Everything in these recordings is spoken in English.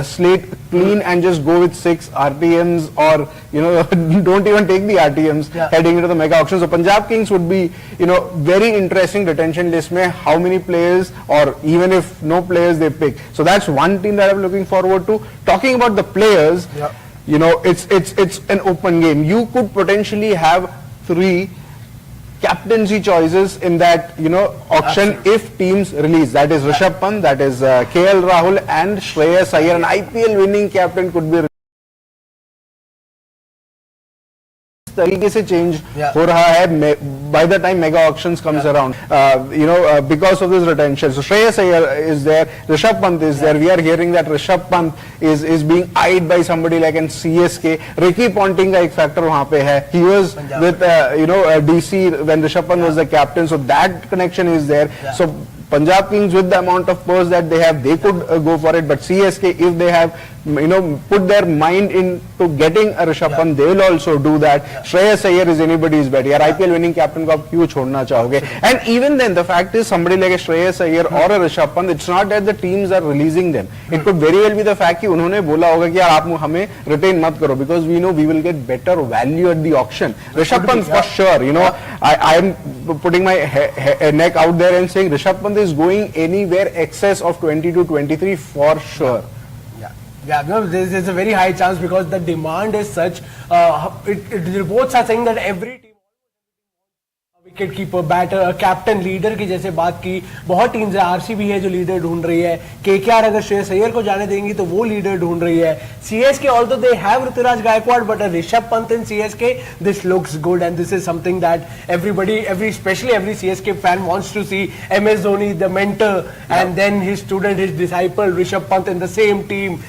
slate clean and just go with 6 RTMs, or don't even take the RTMs heading into the mega auction. So Punjab Kings would be very interesting retention list mein, how many players, or even if no players they pick. So that's one team that I'm looking forward to. Talking about the players, it's an open game. You could potentially have 3 captaincy choices in that auction if teams release. That is Rishabh Pant, that is KL Rahul and Shreyas Iyer. An IPL winning captain could be तरीके से change हो रहा है by the time mega auctions comes around, because of this retention. So Shreyas Iyer is there, Rishabh Pant is there. We are hearing that Rishabh Pant is being eyed by somebody like in CSK. Ricky Ponting का एक factor वहाँ पे है. He was with DC when Rishabh Pant was the captain, so that connection is there. So Punjab Kings, with the amount of purse that they have, they could go for it. But CSK, if they have put their mind into getting a Rishabh Pant, they will also do that. Shreyas Iyer is anybody's bet. यार IPL winning captain को आप क्यों छोड़ना चाहोगे? And even then, the fact is, somebody like a Shreyas Iyer or a Rishabh Pant, it's not that the teams are releasing them. It could very well be the fact कि उन्होंने बोला होगा कि यार आप हमें retain मत करो, because we know we will get better value at the auction. Rishabh Pant for sure. I am putting my neck out there and saying Rishabh Pant is going anywhere excess of 20 to 23 for sure. Yeah, there's a very high chance, because the demand is such. Reports are saying that every team, wicket keeper, batter, captain, leader की जैसे बात की, बहुत teams है. RCB है जो leader ढूंढ रही है. केकेआर अगर श्रेयस अय्यर को जाने देंगी तो वो लीडर ढूंढ रही है. CSK, although they have Ruturaj Gaikwad, but Rishabh Pant in CSK, this looks good, and this is something that especially every CSK fan wants to see. MS Dhoni, the mentor, and then his student, his disciple Rishabh Pant in the same team.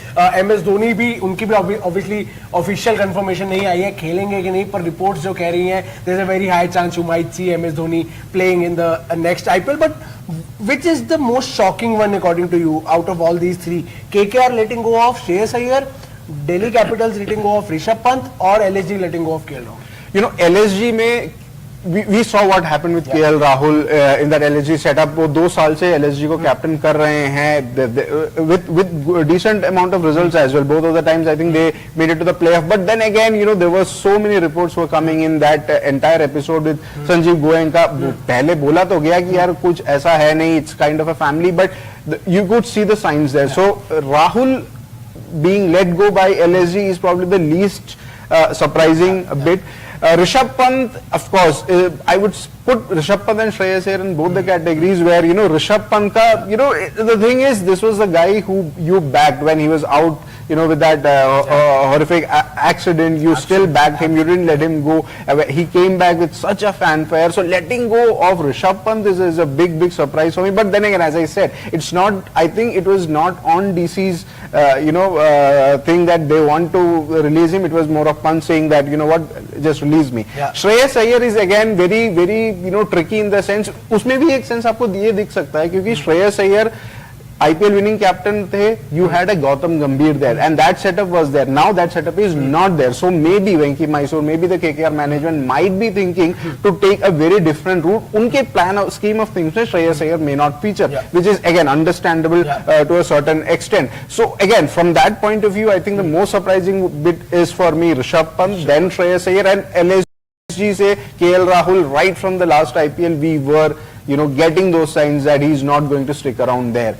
MS Dhoni भी, उनकी भी obviously official confirmation नहीं आई है खेलेंगे कि नहीं, पर reports जो कह रही हैं, there's a very high chance you might see MS Dhoni playing in the next IPL. But which is the most shocking one according to you out of all these 3? KKR letting go of Shreyas Iyer, Delhi Capitals letting go of Rishabh Pant, or LSG letting go of KL Rahul? LSG में we saw what happened with KL Rahul in that LSG setup. वो 2 साल से LSG को captain कर रहे हैं with decent amount of results as well. Both of the times I think they made it to the playoff. But then again, there were so many reports were coming in that entire episode with Sanjeev Goenka. पहले बोला तो गया कि यार कुछ ऐसा है नहीं, it's kind of a family, but you could see the signs there. So Rahul being let go by LSG is probably the least surprising bit. Rishabh Pant, of course, I would put Rishabh Pant and Shreyas Iyer in both the categories where, Rishabh Pant ka, the thing is, this was the guy who you backed when he was out, with that horrific accident. You still backed him, you didn't let him go. He came back with such a fanfare. So letting go of Rishabh Pant is a big surprise for me. But then again, as I said, I think it was not on DC's, thing that they want to release him. It was more of Pant saying that, just release me. Shreyas Iyer is again very tricky in the sense, उसमें भी एक sense आपको ये दिख सकता है, क्योंकि Shreyas Iyer IPL winning captain थे, you had a Gautam Gambhir there, and that setup was there. Now that setup is not there. So maybe Venki Mysore, maybe the KKR management might be thinking to take a very different route. उनके plan scheme of things में Shreyas Iyer may not feature, which is again understandable to a certain extent. So again, from that point of view, I think the most surprising bit is for me Rishabh Pant, then Shreyas Iyer, and LSG से KL Rahul. Right from the last IPL, we were getting those signs that he's not going to stick around there.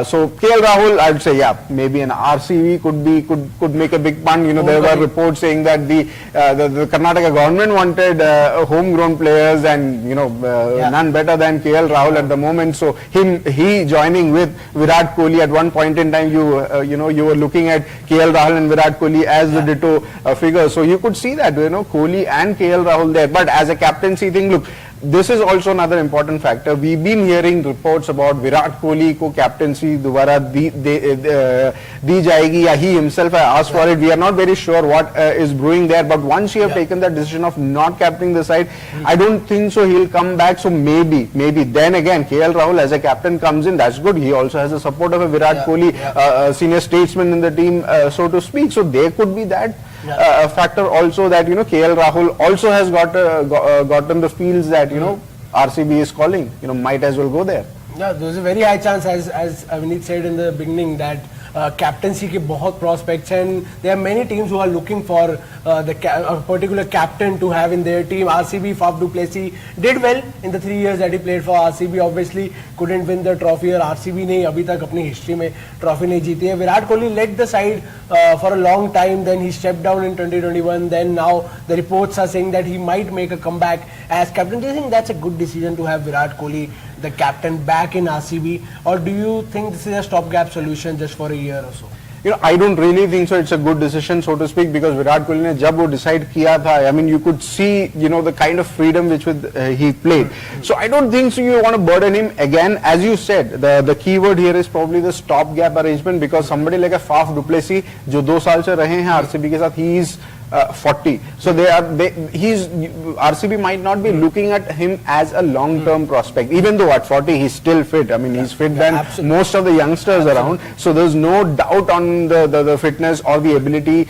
So KL Rahul, I'd say, maybe an RCB could make a big pun. There were reports saying that the Karnataka government wanted homegrown players, and none better than KL Rahul at the moment. So he joining with Virat Kohli at one point in time, you were looking at KL Rahul and Virat Kohli as the ditto figure. So you could see that Kohli and KL Rahul there. But as a captaincy thing, look, this is also another important factor. We've been hearing reports about Virat Kohli को captaincy दोबारा दी जाएगी, या he himself asked for it. We are not very sure what is brewing there. But once you have taken that decision of not captaining the side, I don't think so he'll come back. So maybe then again KL Rahul as a captain comes in. That's good. He also has the support of a Virat Kohli, senior statesman in the team, so to speak. So there could be that. Factor also that KL Rahul also has gotten the feels that RCB is calling, might as well go there. Yeah, there's a very high chance, as Avneet said in the beginning, that captaincy के बहुत prospects and there are many teams who are looking for a particular captain to have in their team. RCB, Faf du Plessis did well in the 3 years that he played for RCB. Obviously couldn't win the trophy और RCB ने अभी तक अपनी history में trophy नहीं जीती है. Virat Kohli led the side for a long time, then he stepped down in 2021, then now the reports are saying that he might make a comeback as captain. Do you think that's a good decision to have Virat Kohli, the captain, back in RCB, or do you think this is a stopgap solution just for a year or so? I don't really think so. It's a good decision, so to speak, because Virat Kohli ने जब वो decide किया था, I mean, you could see, the kind of freedom which he played. So I don't think so. You want to burden him again. As you said, the key word here is probably the stopgap arrangement, because somebody like a Faf du Plessis, जो 2 साल से रहे हैं RCB के साथ, he is 40. So RCB might not be looking at him as a long-term prospect, even though at 40 he's still fit. I mean, he's fit than most of the youngsters around. So there's no doubt on the fitness or the ability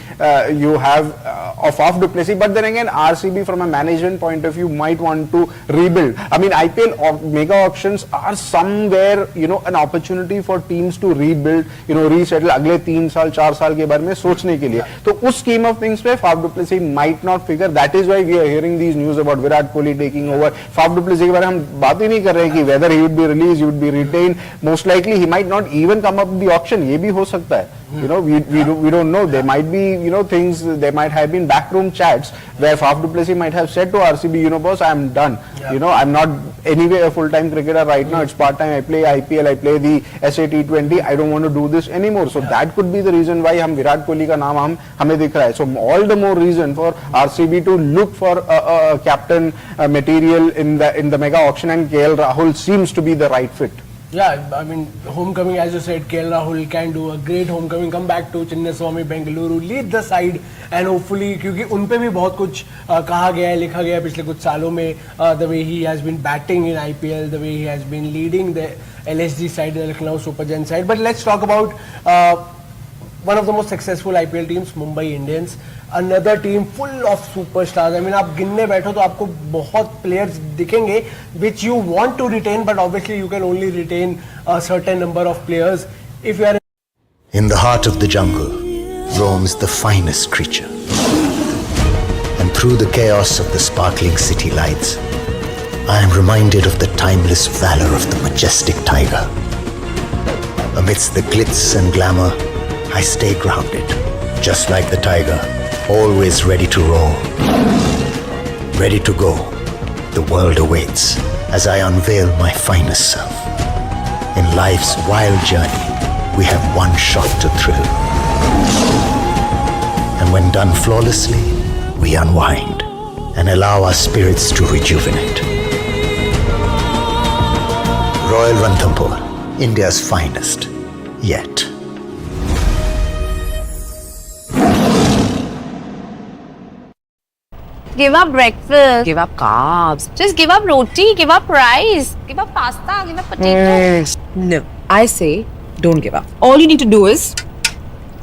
you have of du Plessis. But then again, RCB from a management point of view might want to rebuild. I mean, IPL mega auctions are somewhere, an opportunity for teams to rebuild, resettle अगले 3 साल 4 साल के बारे में सोचने के लिए. तो उस scheme of things पे Faf du Plessis might not figure. That is why we are hearing these news about Virat Kohli taking over. Faf du Plessis के बारे में हम बात ही नहीं कर रहे हैं कि whether he would be released, he would be retained. Most likely he might not even come up with the auction. ये भी हो सकता है. We don't know. There might be, things, there might have been backroom chats where Faf du Plessis might have said to RCB, boss, I am done. I'm not anyway a full-time cricketer right now. It's part-time. I play IPL, I play the SA T20. I don't want to do this anymore. So that could be the reason why Virat Kohli का नाम हमें दिख रहा है. So all the more reason for RCB to look for a captain material in the mega auction, and KL Rahul seems to be the right fit. Yeah, I mean, homecoming, as you said, KL Rahul can do a great homecoming, come back to Chinnaswamy, Bengaluru, lead the side, and hopefully, क्योंकि उन पे भी बहुत कुछ कहा गया है, लिखा गया है पिछले कुछ सालों में, the way he has been batting in IPL, the way he has been leading the LSG side, the Lucknow Super Giants side. But let's talk about one of the most successful IPL teams, Mumbai Indians. Another team full of superstars. I mean, आप गिनने बैठो तो आपको बहुत players दिखेंगे which you want to retain, but obviously you can only retain a certain number of players if you are. In the heart of the jungle roams the finest creature, and through the chaos of the sparkling city lights, I am reminded of the timeless valor of the majestic tiger. Amidst the glitz and glamour, I stay grounded, just like the tiger, always ready to roar. Ready to go, the world awaits as I unveil my finest self. In life's wild journey, we have one shot to thrill. And when done flawlessly, we unwind and allow our spirits to rejuvenate. Royal Ranthambore, India's finest, yet. Give up breakfast. Give up carbs. Just give up roti. Give up rice. Give up pasta. Give up potatoes. No. I say don't give up. All you need to do is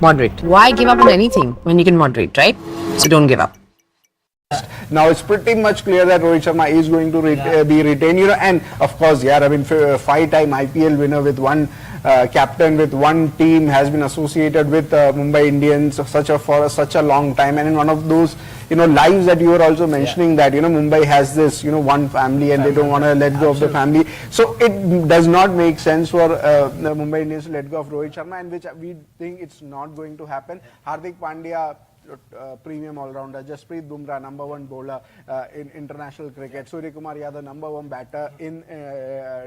moderate. Why give up on anything when you can moderate, right? So don't give up. Now it's pretty much clear that Rohit Sharma is going to be retained, and of course, I mean, 5-time IPL winner with one captain, with one team, has been associated with Mumbai Indians for such a long time, and in one of those, lives that you were also mentioning, that, Mumbai has this, one family, and they don't want to let go of the family. So it does not make sense for the Mumbai Indians to let go of Rohit Sharma, and which we think it's not going to happen. Hardik Pandya, premium all-rounder, Jasprit Bumrah, number 1 bowler in international cricket, Surya Kumar Yadav, number 1 batter in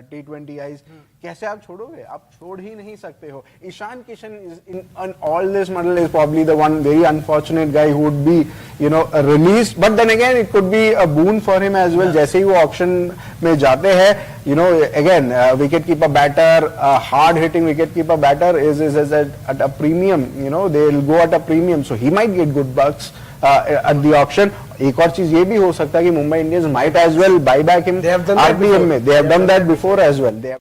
T20Is. कैसे आप छोड़ोगे? आप छोड़ ही नहीं सकते हो. Ishan Kishan is in all this model is probably the one very unfortunate guy who would be, released. But then again, it could be a boon for him as well. जैसे ही वो auction में जाते हैं, again, wicket-keeper batter, hard-hitting wicket-keeper batter is at a premium. They'll go at a premium, so he might get good bucks at the auction. एक और चीज ये भी हो सकता है कि Mumbai Indians might as well buy back him RPM में. They have done that before as well. They have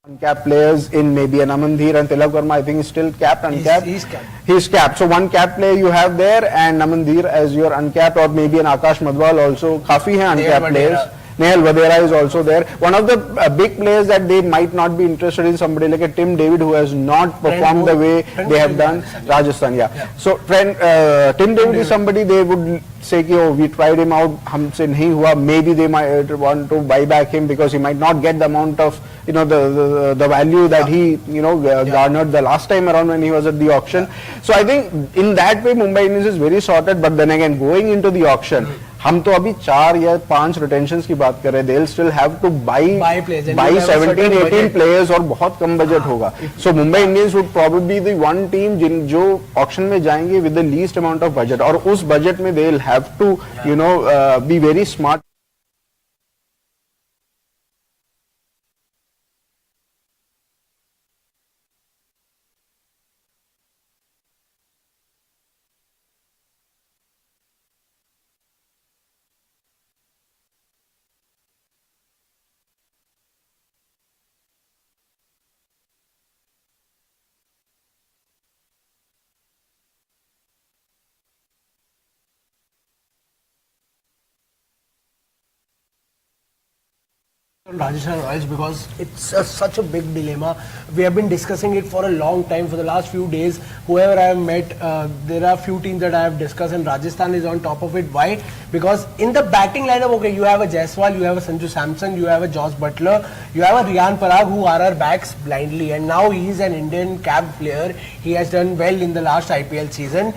uncapped players in maybe an Amandhir and Tilak Verma. I think he's still capped, uncapped. He's capped. He's capped. So one capped player you have there, and Amandhir as your uncapped, or maybe an Akash Madhwal also. Kafi hai uncapped players. Nehal Vadera is also there. One of the big players that they might not be interested in, somebody like a Tim David who has not performed the way they have done. Rajasthan, yeah. So Tim David is somebody they would say कि oh we tried him out, हमसे नहीं हुआ. Maybe they might want to buy back him because he might not get the amount of the value that he garnered the last time around when he was at the auction. So I think in that way Mumbai Indians is very sorted. But then again, going into the auction, हम तो अभी 4 या 5 retentions की बात कर रहे हैं. They'll still have to buy 17-18 players और बहुत कम बजट होगा. So Mumbai Indians would probably be the one team जो auction में जाएंगे with the least amount of budget. और उस budget में they'll have to be very smart. Rajasthan Royals, because it's such a big dilemma. We have been discussing it for a long time, for the last few days. Whoever I have met, there are few teams that I have discussed, and Rajasthan is on top of it. Why? Because in the batting lineup, okay, you have a Jaiswal, you have a Sanju Samson, you have a Josh Butler, you have a Riyan Parag who RR backs blindly, and now he is an Indian capped player. He has done well in the last IPL season.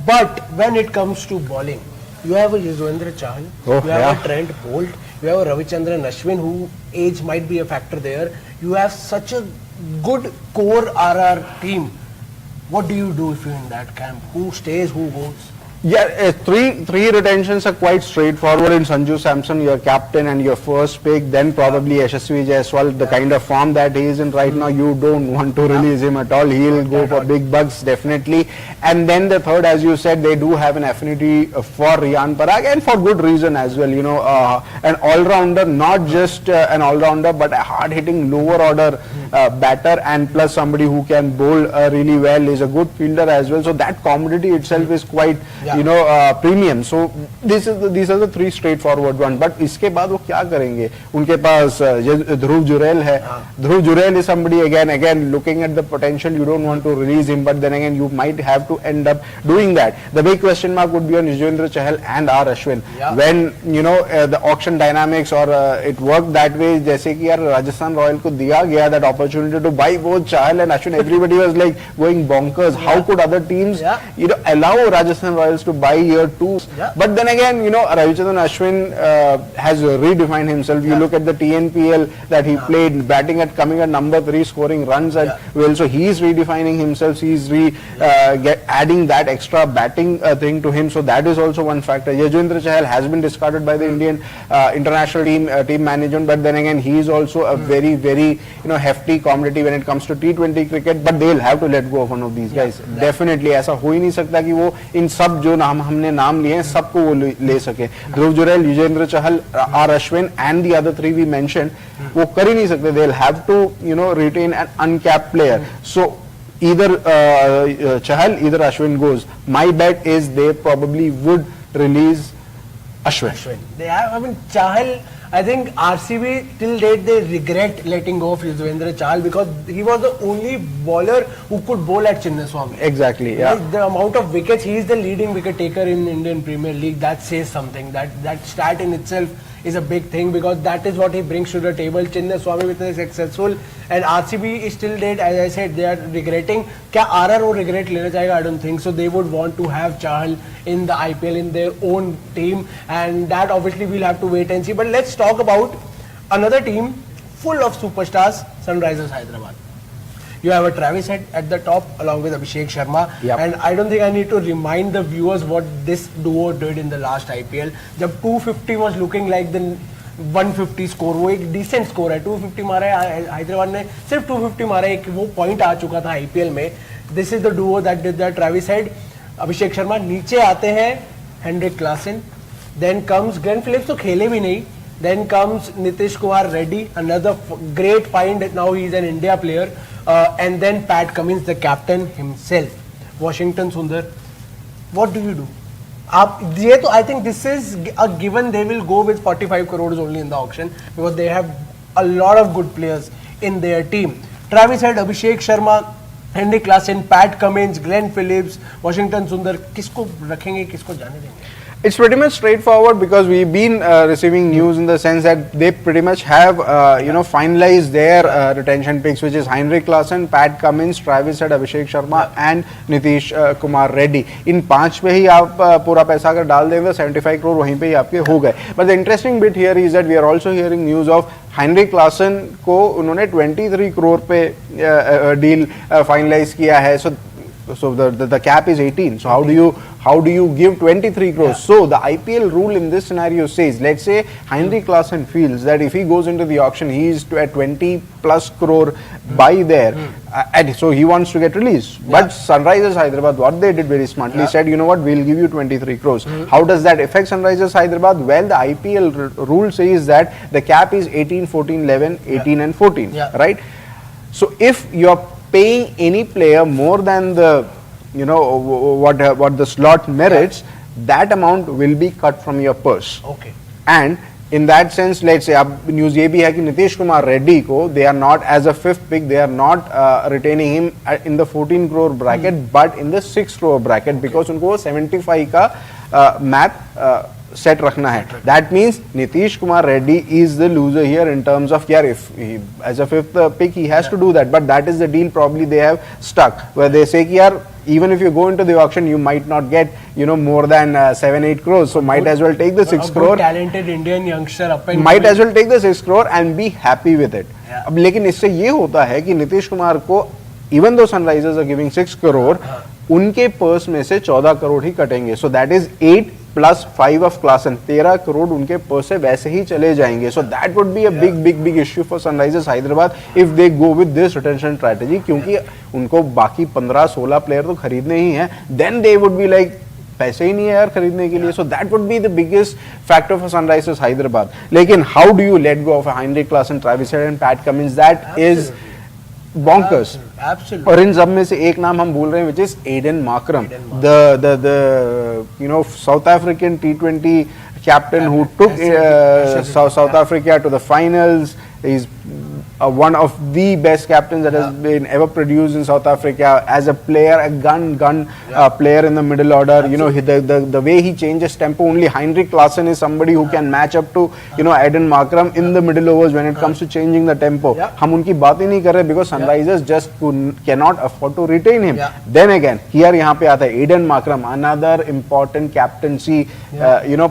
But when it comes to bowling, you have a Yuzvendra Chahal, you have a Trent Bolt, you have a Ravichandran Ashwin, who age might be a factor there. You have such a good core RR team. What do you do if you're in that camp? Who stays, who goes? Yeah, three retentions are quite straightforward. In Sanju Samson, your captain and your first pick, then probably Yashasvi Jaiswal, the kind of form that he is in right now, you don't want to release him at all. He'll go for big bucks, definitely. And then the third, as you said, they do have an affinity for Riyan Parag, and for good reason as well. An all-rounder, not just an all-rounder, but a hard-hitting lower order batter, and plus somebody who can bowl really well, is a good fielder as well. So that commodity itself is quite premium. So these are the three straightforward one. But इसके बाद वो क्या करेंगे? उनके पास ध्रुव जुरेल है. Dhruv Jurel is somebody again looking at the potential. You don't want to release him, but then again you might have to end up doing that. The big question mark would be on Yuzvendra Chahal and R Ashwin. When the auction dynamics or it worked that way, जैसे कि यार Rajasthan Royals को दिया गया that opportunity to buy both Chahal and Ashwin, everybody was like going bonkers. How could other teams allow Rajasthan Royals to buy year 2? But then again, Ravichandran Ashwin has redefined himself. You look at the TNPL that he played, batting at coming at number 3, scoring runs at will. So he is redefining himself. He is adding that extra batting thing to him. So that is also one factor. Yuzvendra Chahal has been discarded by the Indian international team management, but then again he is also a very hefty commodity when it comes to T20 cricket. But they will have to let go of one of these guys. Definitely, ऐसा हो ही नहीं सकता कि वो इन सब जो हमने नाम लिए हैं सबको वो ले सके. Dhruv Jurel, Yuzvendra Chahal, R Ashwin and the other 3 we mentioned, वो कर ही नहीं सकते. They'll have to retain an uncapped player. So either Chahal, either Ashwin goes. My bet is they probably would release Ashwin. They have, Chahal, I think RCB till date they regret letting go of Yuzvendra Chahal because he was the only bowler who could bowl at Chinnaswamy. Exactly, yeah. The amount of wickets, he is the leading wicket taker in Indian Premier League. That says something. That stat in itself is a big thing because that is what he brings to the table. Chinnaswamy with a successful, and RCB is still dead. As I said, they are regretting. क्या RR वो regret लेना चाहेगा? I don't think so. They would want to have Chahal in the IPL in their own team, and that obviously we'll have to wait and see. But let's talk about another team full of superstars, Sunrisers Hyderabad. You have a Travis Head at the top along with Abhishek Sharma. And I don't think I need to remind the viewers what this duo did in the last IPL. जब 250 was looking like the 150 score, वो एक decent score है. 250 मारा है हैदराबाद ने, सिर्फ 250 मारा है, वो point आ चुका था IPL में. This is the duo that did that. Travis Head, Abhishek Sharma. नीचे आते हैं Henrik Klassen. Then comes Glenn Phillips, तो खेले भी नहीं. Then comes Nitish Kumar Reddy, another great find. Now he's an India player. And then Pat Cummins, the captain himself. Washington Sundar. What do you do? I think this is a given. They will go with 45 crores only in the auction because they have a lot of good players in their team. Travis Head, Abhishek Sharma, Henry Klassen, Pat Cummins, Glenn Phillips, Washington Sundar. किसको रखेंगे, किसको जाने देंगे? It's pretty much straightforward because we've been receiving news in the sense that they pretty much have finalized their retention picks, which is Heinrich Klaasen, Pat Cummins, Travis Head, Abhishek Sharma and Nitish Kumar Reddy. इन पांच पे ही आप पूरा पैसा अगर डाल देंगे 75 करोड़ वहीं पे ही आपके हो गए. But the interesting bit here is that we are also hearing news of Heinrich Klaasen को उन्होंने 23 करोड़ पे डील फाइनलाइज किया है. So the cap is 18. So how do you give 23 crores? So the IPL rule in this scenario says, let's say Heinrich Klaasen feels that if he goes into the auction, he is at 20 plus crore buy there, and so he wants to get released. But Sunrisers Hyderabad, what they did very smartly, said, you know what, we'll give you 23 crores. How does that affect Sunrisers Hyderabad? Well, the IPL rule says that the cap is 18, 14, 11, 18 and 14, right? So if you're paying any player more than the what the slot merits, that amount will be cut from your purse. Okay. And in that sense, let's say अब news ये भी है कि नीतीश कुमार रेड्डी को they are not as a fifth pick, they are not retaining him in the 14 crore bracket but in the 6 crore bracket because उनको 75 का math set रखना है. That means Nitish Kumar Reddy is the loser here in terms of if he, as a fifth pick he has to do that, but that is the deal probably they have stuck where they say कि even if you go into the auction you might not get more than 7-8 crores, so might as well take the 6 crore. Talented Indian youngster up and might as well take the 6 crore and be happy with it. अब लेकिन इससे ये होता है कि नीतीश कुमार को even though Sunrisers are giving 6 crore, उनके purse में से 14 करोड़ ही कटेंगे. So that is 8 plus 5 of Klaasen, 13 crore उनके पर्स से वैसे ही चले जाएंगे. So that would be a big issue for Sunrisers Hyderabad if they go with this retention strategy, क्योंकि उनको बाकी 15-16 प्लेयर तो खरीदने ही हैं. Then they would be like पैसे ही नहीं है यार खरीदने के लिए. So that would be the biggest factor for Sunrisers Hyderabad. लेकिन how do you let go of a Heinrich Klaasen, Travis Head and Pat Cummins? That is bonkers. Absolutely. और इन सब में से एक नाम हम बोल रहे हैं which is Aiden Markram, the South African T20 captain who took South Africa to the finals. He's one of the best captains that has been ever produced in South Africa as a player, a gun player in the middle order. The way he changes tempo, only Heinrich Klaasen is somebody who can match up to Aiden Markram in the middle overs when it comes to changing the tempo. हम उनकी बात ही नहीं कर रहे because Sunrisers just cannot afford to retain him. Then again, here यहाँ पे आता है Aiden Markram, another important captaincy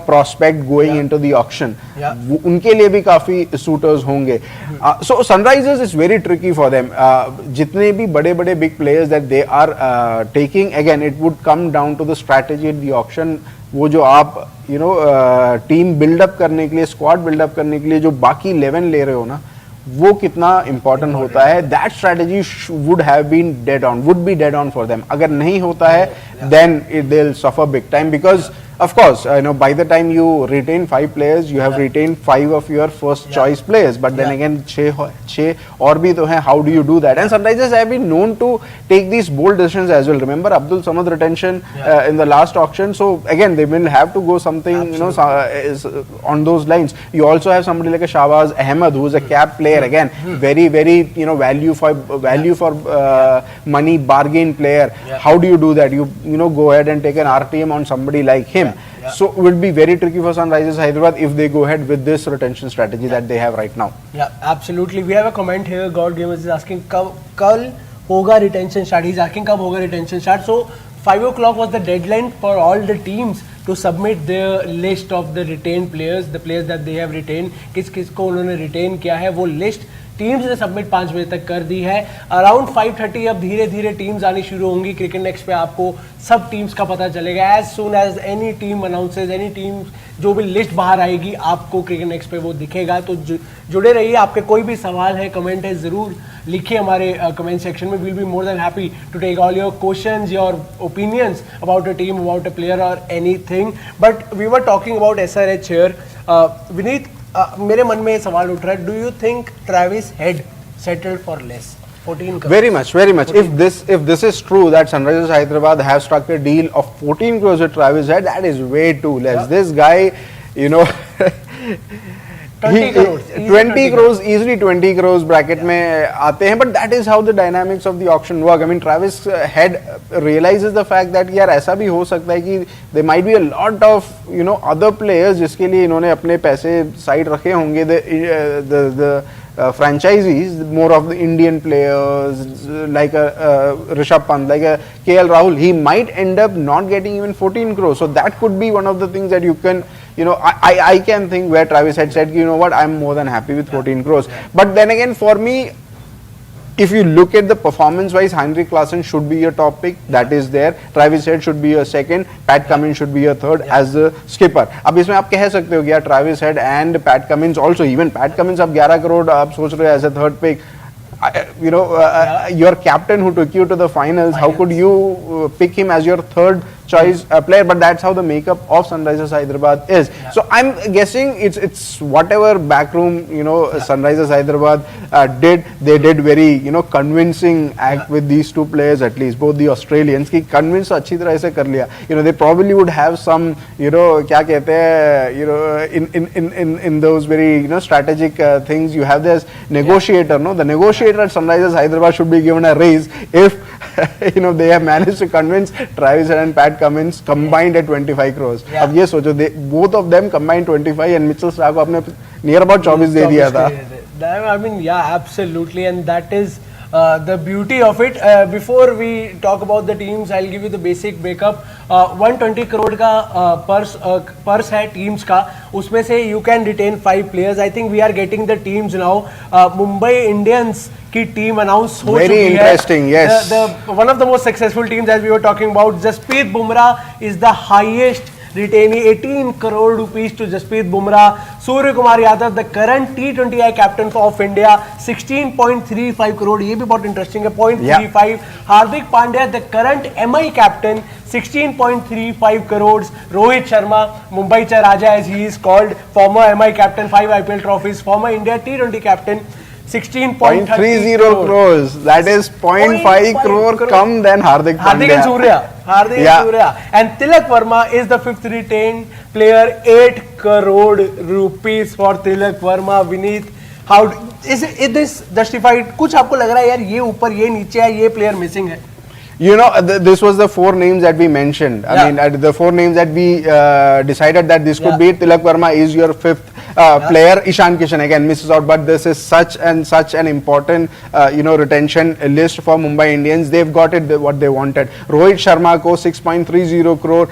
prospect going into the auction. उनके लिए भी काफी suitors होंगे. So Sunrisers is very tricky for them. जितने भी बड़े big players that they are taking, again it would come down to the strategy at the auction. वो जो आप team build up करने के लिए, squad build up करने के लिए जो बाकी 11 ले रहे हो ना, वो कितना important होता है. That strategy would be dead on for them. अगर नहीं होता है then they'll suffer big time because of course by the time you retain 5 players you have retained 5 of your first choice players, but then again 6 और भी तो हैं. How do you do that? And Sunrisers have been known to take these bold decisions as well. Remember Abdul Samad retention in the last auction, so again they will have to go something on those lines. You also have somebody like a Shahbaz Ahmed who is a cap player, again very value for money bargain player. How do you do that? You go ahead and take an RTM on somebody like him. So it would be very tricky for Sunrisers Hyderabad if they go ahead with this retention strategy that they have right now. Yeah, absolutely. We have a comment here. God Gamers is asking, कल होगा retention start? He's asking कब होगा retention start? So 5 o'clock was the deadline for all the teams to submit their list of the retained players, the players that they have retained. किस को उन्होंने retain किया है वो list टीम्स ने submit 5 बजे तक कर दी है. अराउंड 5:30 अब धीरे धीरे टीम्स आनी शुरू होंगी. क्रिकेट नेक्स्ट पे आपको सब टीम्स का पता चलेगा. As soon as any team announces, any team जो भी लिस्ट बाहर आएगी आपको क्रिकेट नेक्स्ट पे वो दिखेगा. तो जुड़े रहिए. आपके कोई भी सवाल है, कमेंट है, जरूर लिखिए हमारे कमेंट सेक्शन में. Will be more than happy to take all your questions, your opinions about a team, about a player or anything. But we were talking about SRH here. Vineet, मेरे मन में ये सवाल उठ रहा है, do you think Travis Head settled for less 14 crores? Very much, very much. If this is true that Sunrisers Hyderabad have struck a deal of 14 crores with Travis Head, that is way too less. Yeah. This guy, you know, 20 crores, easily 20 crores, easily 20 crores bracket में आते हैं, but that is how the dynamics of the auction work. I mean, Travis Head realizes the fact that यार ऐसा भी हो सकता है कि there might be a lot of other players जिसके लिए इन्होंने अपने पैसे साइड रखे होंगे, the franchisees, more of the Indian players like Rishabh Pant, like KL Rahul, he might end up not getting even 14 crores. So that could be one of the things that you can, I can think where Travis had said, you know what, I'm more than happy with 14 crores. But then again, for me, if you look at the performance-wise, Heinrich Klaasen should be your top pick. That is there. Travis Head should be your second. Pat Cummins should be your third as the skipper. अब इसमें आप कह सकते हो कि यार Travis Head and Pat Cummins also, even Pat Cummins आप 11 करोड़ आप सोच रहे हो as a third pick. Your captain who took you to the finals, how could you pick him as your third choice player? But that's how the makeup of Sunrisers Hyderabad is. So I'm guessing it's whatever backroom Sunrisers Hyderabad did. They did very convincing act with these two players, at least both the Australians. कि convince अच्छी तरह से कर लिया. They probably would have some क्या कहते हैं in those very strategic things. You have this negotiator, no? The negotiator at Sunrisers Hyderabad should be given a raise if they have managed to convince Travis Head and Pat Cummins combined at 25 crores. अब ये सोचो, both of them combined 25 and Mitchell Starc को आपने near about 24 दे दिया था. I mean, yeah, absolutely, and that is the beauty of it. Before we talk about the teams, I'll give you the basic breakup. 120 crore का purse है teams का, उसमें से you can retain 5 players. I think we are getting the teams now. Mumbai Indians की team announce हो चुकी है. Very interesting, yes. One of the most successful teams, as we were talking about, Jasprit Bumrah is the highest retaining 18 crore rupees to Jasprit Bumrah. Surya Kumar Yadav, the current T20I captain of India, 16.35 crore. ये भी बहुत interesting है, 0.35. Hardik Pandya, the current MI captain, 16.35 crores. Rohit Sharma, Mumbai Cha Raja as he is called, former MI captain, 5 IPL trophies, former India T20 captain, 16.30 crores. That is 0.5 crore come than Hardik Pandya. Hardik and Surya. And Tilak Verma is the 5th retained player. 8 crore rupees for Tilak Verma. Vineet, how is this justified? कुछ आपको लग रहा है यार ये ऊपर ये नीचे है, ये player missing है? This was the 4 names that we mentioned. I mean, the 4 names that we decided that this could be. Tilak Verma is your 5th player. Ishan Kishan again misses out, but this is such an important retention list for Mumbai Indians. They've got it what they wanted. Rohit Sharma ko 16.30 crore.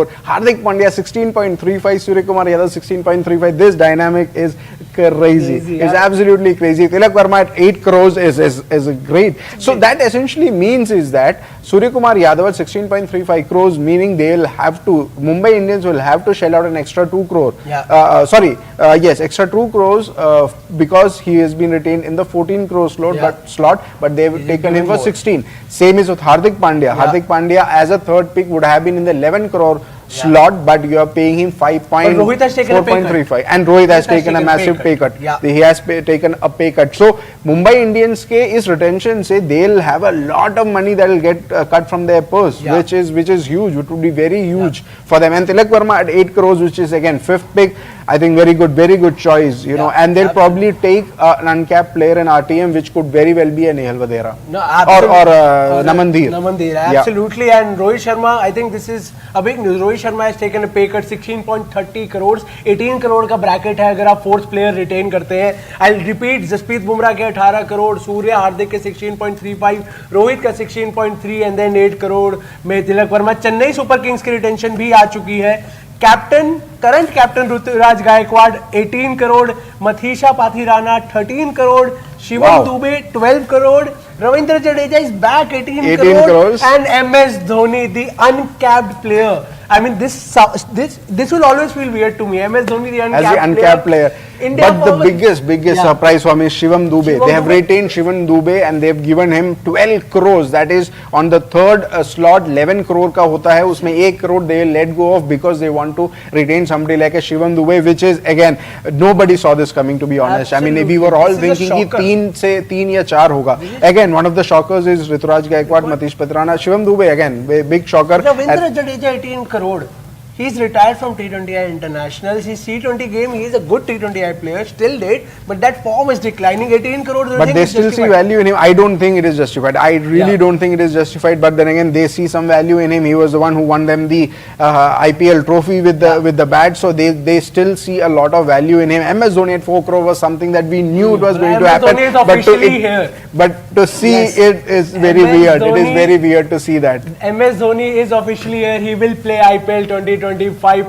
Hardik Pandya 16.35. Surya Kumar Yadav 16.35. This dynamic is crazy. It's absolutely crazy. Tilak Verma at 8 crores is great. So that essentially means is that Surya Kumar Yadav at 16.35 crores, meaning Mumbai Indians will have to shell out an extra 2 crore. Extra 2 crores because he has been retained in the 14 crore slot, but they've taken him for 16. Same is with Hardik Pandya. Hardik Pandya as a third pick would have been in the 11 crore slot, but you are paying him 5.4.35, and Rohit has taken a massive pay cut. He has taken a pay cut. So Mumbai Indians ke is retention say they'll have a lot of money that will get cut from their purse, which is huge. It would be very huge for them. And Tilak Verma at 8 crores, which is again 5th pick. I think very good choice, and they'll probably take an uncapped player in RTM, which could very well be a Nehal Vadera or Namandhir. Absolutely. And Rohit Sharma, I think this is a big news. Rohit Sharma has taken a pay cut, 16.30 crores. 18 crore का bracket है अगर आप 4th player retain करते हैं. I'll repeat, Jasprit Bumrah के 18 crore, Surya Hardik के 16.35, Rohit का 16.3 and then 8 crore में Tilak Verma. Chennai Super Kings की retention भी आ चुकी है. Current captain Ruturaj Gaikwad 18 crore, Mathisha Pathirana 13 crore, Shivam Dubey 12 crore, Ravindra Jadeja is back 18 crores, and MS Dhoni, the uncapped player. I mean, this will always feel weird to me. MS Dhoni, the uncapped player. India But the forward- biggest Yeah. surprise for me is Shivam Dube. Shivam They have Dube. retained Shivam Dube and they have given him 12 crores. That is on the third slot. 11 crore का होता है, उसमें 1 crore they let go of because they want to retain somebody like a Shivam Dube, which is again nobody saw this coming, to be honest. I mean, we were all Absolutely. This is a thinking कि shocker. 3 या 4 होगा. Again, one of the shockers is Rituraj Gaikwad, Matish Patrana, Shivam Dube again, big shocker. Ravindra Jadeja 18 crore. He's retired from T20I internationals. His T20 game, he is a good T20I player still date, but that form is declining. 18 crore. But they still see value in him. I don't think it is justified. I really Yeah. don't think it is justified. But then again, they see some value in him. He was the one who won them the IPL trophy with the bat. So they still see a lot of value in him. MS Dhoni at 4 crore was something that we knew it was going to MS happen. Dhoni is officially here. But to see Yes. it is very MS weird. It is Dhoni- very weird to see that. MS Dhoni is officially here. He will play IPL 2025.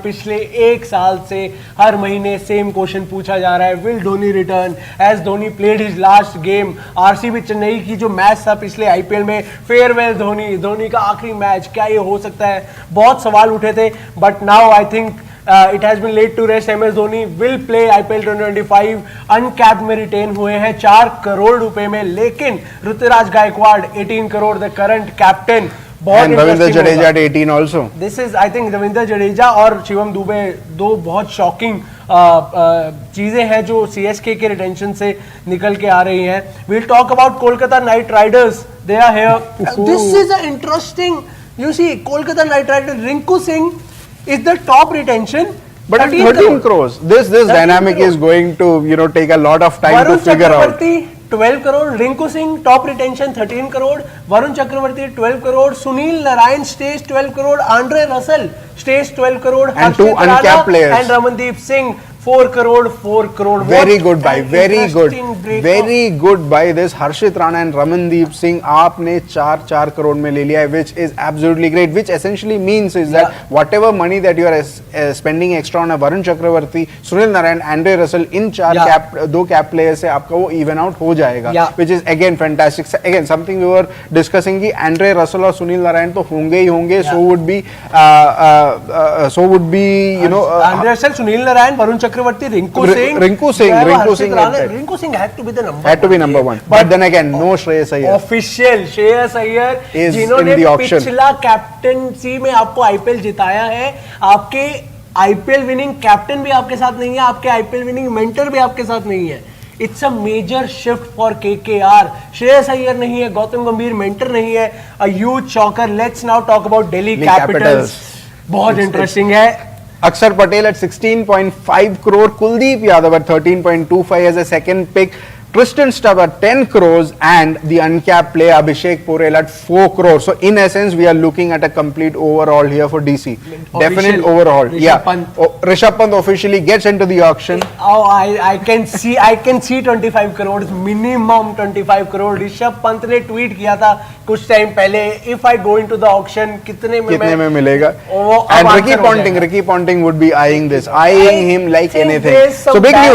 पिछले एक साल से हर महीने same question पूछा जा रहा है, will Dhoni return as Dhoni played his last game. RCB Chennai की जो मैच था पिछले आईपीएल में, फेयरवेल धोनी, धोनी का आखिरी मैच, क्या ये हो सकता है? बहुत सवाल उठे थे, but now I think it has been laid to rest. MS Dhoni will play IPL 2025. Uncapped में रिटेन हुए हैं 4 करोड़ रुपए में, लेकिन Ruturaj Gaikwad 18 crore the current captain. And Ravindra Jadeja at 18 also. This is I think Ravindra Jadeja और शिवम दुबे दो बहुत शॉकिंग चीजें हैं जो सीएसके के रिटेंशन से निकल के आ रही हैं. We'll talk about Kolkata Knight Riders. They are here. This is a interesting. You see Kolkata Knight Riders, Rinku Singh is the top retention. But at 13 crores, this dynamic is going to take a lot of time Varun to figure out. Chakravarti 12 crore. Rinku Singh top retention 13 crore. Varun Chakravarti 12 crore. Sunil Narayan stays 12 crore. Andre Russell stays 12 crore. And two Harshit uncapped Rana players. and Ramandeep Singh 4 crore. 4 crore. Very What good buy, an very good, interesting breakup. very good buy. This Harshit Rana and Ramandeep Singh आपने 4 crore में ले लिया है, which is absolutely great. Which essentially means is that whatever money that you are spending extra on a Varun Chakravarti, Sunil Narayan, Andre Russell, in 2 cap players से आपका वो even out हो जाएगा. Which is again fantastic. Again something we were discussing कि Andre Russell और Sunil Narayan तो होंगे ही होंगे. So would be Andre Russell, Sunil Narayan, Varun Chakravarti, Rinku Singh. Rinku Singh had to be the number. Had to be number 1. But then again, no Shreyas Iyer. Official Shreyas Iyer Is जिन्होंने in the auction. पिछला captaincy में आपको IPL जिताया है. आपके IPL winning captain भी आपके साथ नहीं है, आपके आईपीएल विनिंग मेंटर भी आपके साथ नहीं है. It's a major shift for KKR. Shreyas Iyer नहीं है, गौतम गंभीर मेंटर नहीं है. A huge shocker. Let's now talk about Delhi Capitals. बहुत इंटरेस्टिंग है. Akshar Patel at 16.5 crore, Kuldeep Yadav at 13.25 as a second pick, Tristan Stubb at 10 crores and the uncapped player Abhishek Porel at 4 crores. So in essence, we are looking at a complete overhaul here for DC. Definite overhaul. Rishabh Pant. Rishabh Pant officially gets into the auction. Oh, I can see 25 crores, minimum 25 crore. Rishabh Pant ने tweet किया था कुछ time पहले, if I go into the auction कितने में मिलेगा? वो अब And answer हो जाएगा. Ricky Ponting would be eyeing this, eyeing him like think anything. there's some So big back-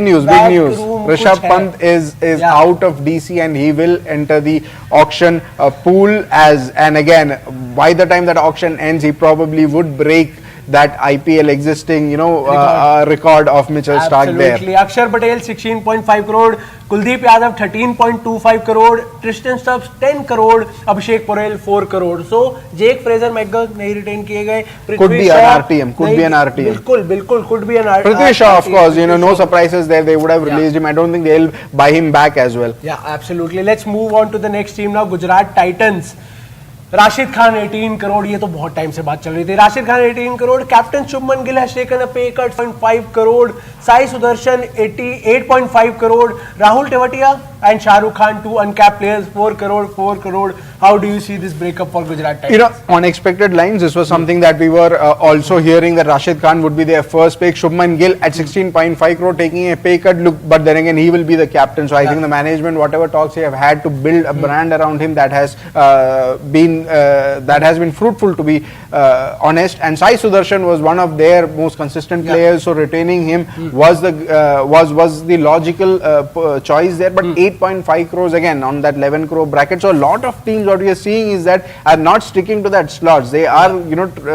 news. backroom Rishabh कुछ Pant है. is Yeah. out of DC and he will enter the auction pool and again by the time that auction ends he probably would break that IPL existing record of Mitchell Stark there. Absolutely. Akshar Patel 16.5 crore, Kuldeep Yadav 13.25 crore, Tristan Stubbs 10 crore, Abhishek Porel 4 crore. So Jake Fraser McGurk नहीं retain किए गए. Could be an RTM. Could be an RTM. बिल्कुल could be an RTM. Prithvi Shaw, of course, no surprises there. They would have released him. I don't think they'll buy him back as well. Yeah, absolutely. Let's move on to the next team now. Gujarat Titans. Rashid Khan 18 crore. ये तो बहुत time से बात चल रही थी. Rashid Khan 18 crore. Captain Shubman Gill has taken a pay cut 0.5 crore. Sai Sudarshan 8.5 crore. Rahul Tewatia and Shahrukh Khan, 2 uncapped players, 4 crore. How do you see this breakup for Gujarat Titans? On expected lines, this was something that we were also hearing that Rashid Khan would be their first pick. Shubman Gill at 16.5 crore taking a pay cut. Look, but then again, he will be the captain. So I think the management, whatever talks they have had to build a brand around him, that has been been fruitful, to be honest. And Sai Sudarshan was one of their most consistent players, so retaining him was the logical choice there. But 8.5 crores again on that 11 crore bracket. So a lot of teams, what we are seeing is that are not sticking to that slots. They are,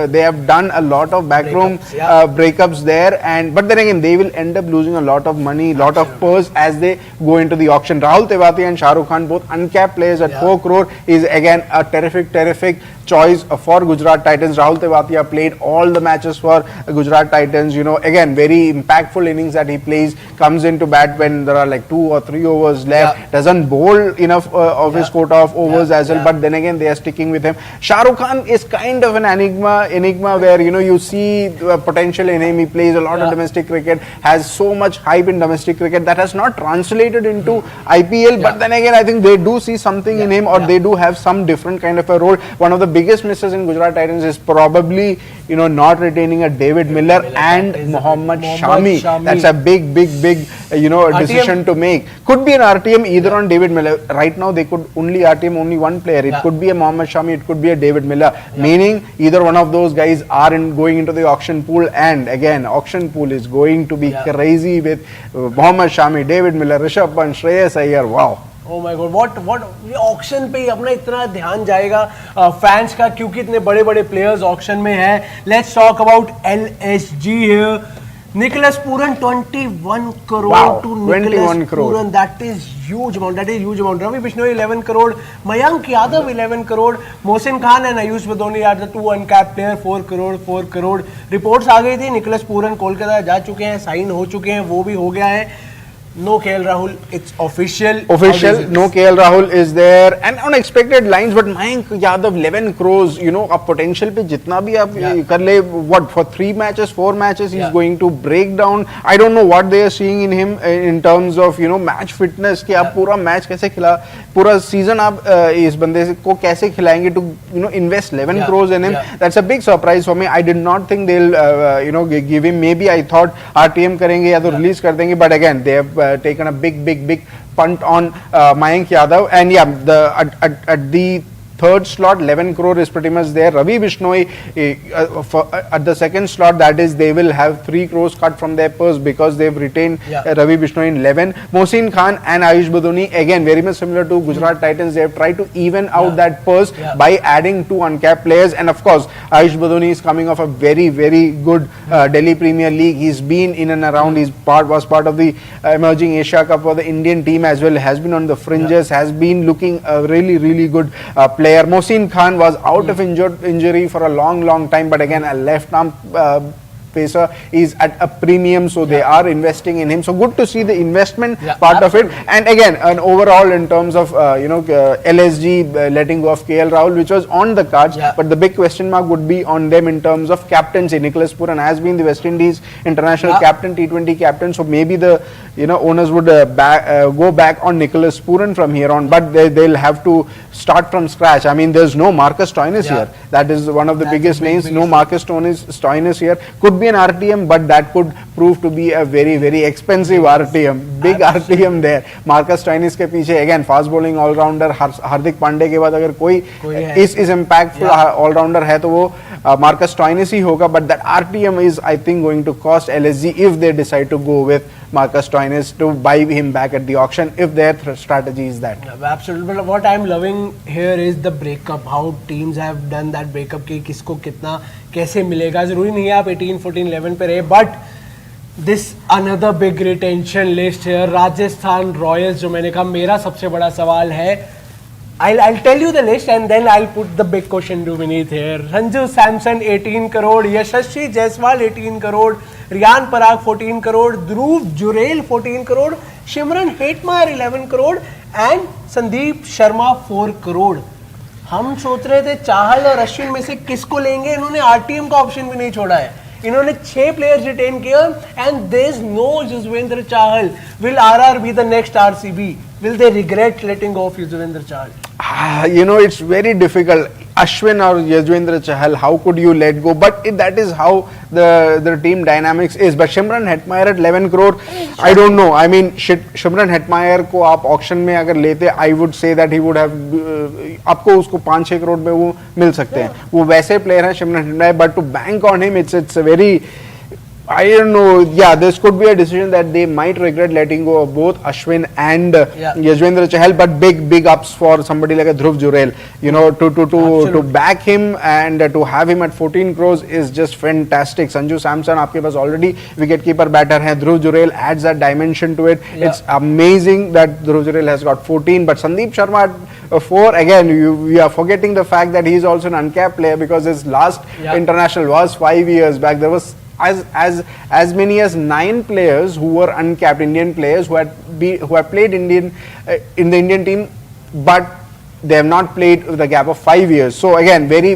they have done a lot of backroom breakups there, but then again they will end up losing a lot of money, lot of purse as they go into the auction. Rahul Tewati and Shah Rukh Khan, both uncapped players at 4 crore, is again a terrific choice for Gujarat Titans. Rahul Tewati played all the matches for Gujarat Titans. Again, very impactful innings that he plays. Comes into bat when there are like 2 or 3 overs left. Doesn't bowl enough of his quota of overs as well. But then again, they are sticking with him. Shah Rukh Khan is kind of an enigma where you see potential in him. He plays a lot of domestic cricket. Has so much hype in domestic cricket that has not translated into IPL. But then again, I think they do see something in him, or they do have some different kind of a role. One of the biggest misses in Gujarat Titans is probably not retaining a David Miller and Mohammad Shami. That's a big decision to make. Could be an RTM either on David Miller. Right now they could only RTM only one player. It could be a Mohammad Shami, it could be a David Miller, meaning either one of those guys are going into the auction pool. And again, auction pool is going to be crazy with Mohammad Shami, David Miller, Rishabh Pant, Shreyas Iyer. Wow. Oh my God, what auction पे ही अपना इतना ध्यान जाएगा fans का, क्योंकि इतने बड़े बड़े प्लेयर्स ऑक्शन में हैं. Let's talk about LSG here. Nicholas Pooran 21 crore to Nicholas Pooran. That is huge amount. Ravi Bishnoi 11 crore. Mayank Yadav 11 crore. Mohsin Khan and Ayush Badoni are the 2 uncapped players. 4 crore. Reports आ गई थी. Nicholas Pooran Kolkata जा चुके हैं, sign हो चुके हैं, वो भी हो गया है. No KL Rahul, it's official. No KL Rahul is there, and on expected lines. But Mayank Yadav 11 crores, अब potential पे जितना भी आप कर ले, what for 3 matches, 4 matches, he's going to break down. I don't know what they are seeing in him in terms of match fitness. कि आप पूरा match कैसे खिला, पूरा season आप इस बंदे को कैसे खिलाएंगे to invest 11 crores in him. That's a big surprise for me. I did not think they'll give him. Maybe I thought RTM करेंगे या तो release कर देंगे. But again, they have taken a big punt on Mayank Yadav, and at the third slot 11 crore is pretty much there. Ravi Bishnoi at the second slot, that is they will have 3 crores cut from their purse because they've retained Ravi Bishnoi in 11. Mohsin Khan and Ayush Badoni, again very much similar to Gujarat Titans, they have tried to even out that purse by adding 2 uncapped players. And of course Ayush Badoni is coming off a very good Delhi Premier League. He's been in and around. Was part of the emerging Asia Cup for the Indian team as well, has been on the fringes, has been looking a really good player. Mohsin Khan was out of injury for a long time, but again a left arm pacer is at a premium, so they are investing in him. So good to see the investment part of it. And again, an overall in terms of LSG letting go of KL Rahul, which was on the cards, but the big question mark would be on them in terms of captaincy. Nicholas Pooran has been the West Indies international captain, T20 captain, so maybe the owners would go back on Nicholas Pooran from here on, but they'll have to start from scratch. I mean, there's no Marcus Stoinis here. That is one of the biggest names. No Marcus Stoinis here. Could be an RTM, but that could prove to be a very expensive RTM. Big RTM there. Marcus Stoinis के पीछे again fast bowling all-rounder हार्दिक पांडे के बाद अगर कोई इस impactful all-rounder है तो वो Marcus Stoinis ही होगा. But that RTM is, I think, going to cost LSG if they decide to go with Marcus Stoinis to buy him back at the auction, if their strategy is that. Absolutely. But what I'm loving here is the breakup, how teams have done that breakup कि किसको कितना कैसे मिलेगा. जरूरी नहीं है आप 18, 14, 11 पे रहे, but this another big retention list here. Rajasthan Royals, जो मैंने कहा मेरा सबसे बड़ा सवाल है. I'll tell you the list and then I'll put the big question beneath here. Sanju Samson 18 crore, Yashasvi Jaiswal 18 crore, Riyan Parag 14 crore, Dhruv Jurel 14 crore, Shimran Hetmar 11 crore and Sandeep Sharma 4 crore. हम सोच रहे थे चाहल और अश्विन में से किसको लेंगे. इन्होंने आरटीएम का ऑप्शन भी नहीं छोड़ा है. इन्होंने 6 प्लेयर्स रिटेन किया and there is no Yuzvendra Chahal. Will RR be the next RCB? Will they regret letting go of Yuzvendra Chahal? It's very difficult. Ashwin or Yuzvendra Chahal, how could you let go? But that is how the team dynamics is. But Shimron Hetmeyer at 11 crore, I don't know. I mean, Shimron Hetmeyer को आप auction में अगर लेते, I would say that he would have आपको उसको 5-6 करोड़ में वो मिल सकते हैं. वो वैसे player हैं Shimron Hetmeyer, but to bank on him, it's a very, I don't know. Yeah, this could be a decision that they might regret letting go of both Ashwin and Yuzvendra Chahal. But big ups for somebody like a Dhruv Jurel. You know, to back him and to have him at 14 crores is just fantastic. Sanju Samson, आपके पास already wicket keeper batter है. Dhruv Jurel adds that dimension to it. Yeah. It's amazing that Dhruv Jurel has got 14. But Sandeep Sharma at 4, again, we are forgetting the fact that he is also an uncapped player because his last international was 5 years back. There was as many as 9 players who were uncapped, Indian players who have played in the Indian team, but they have not played with a gap of 5 years. So again, very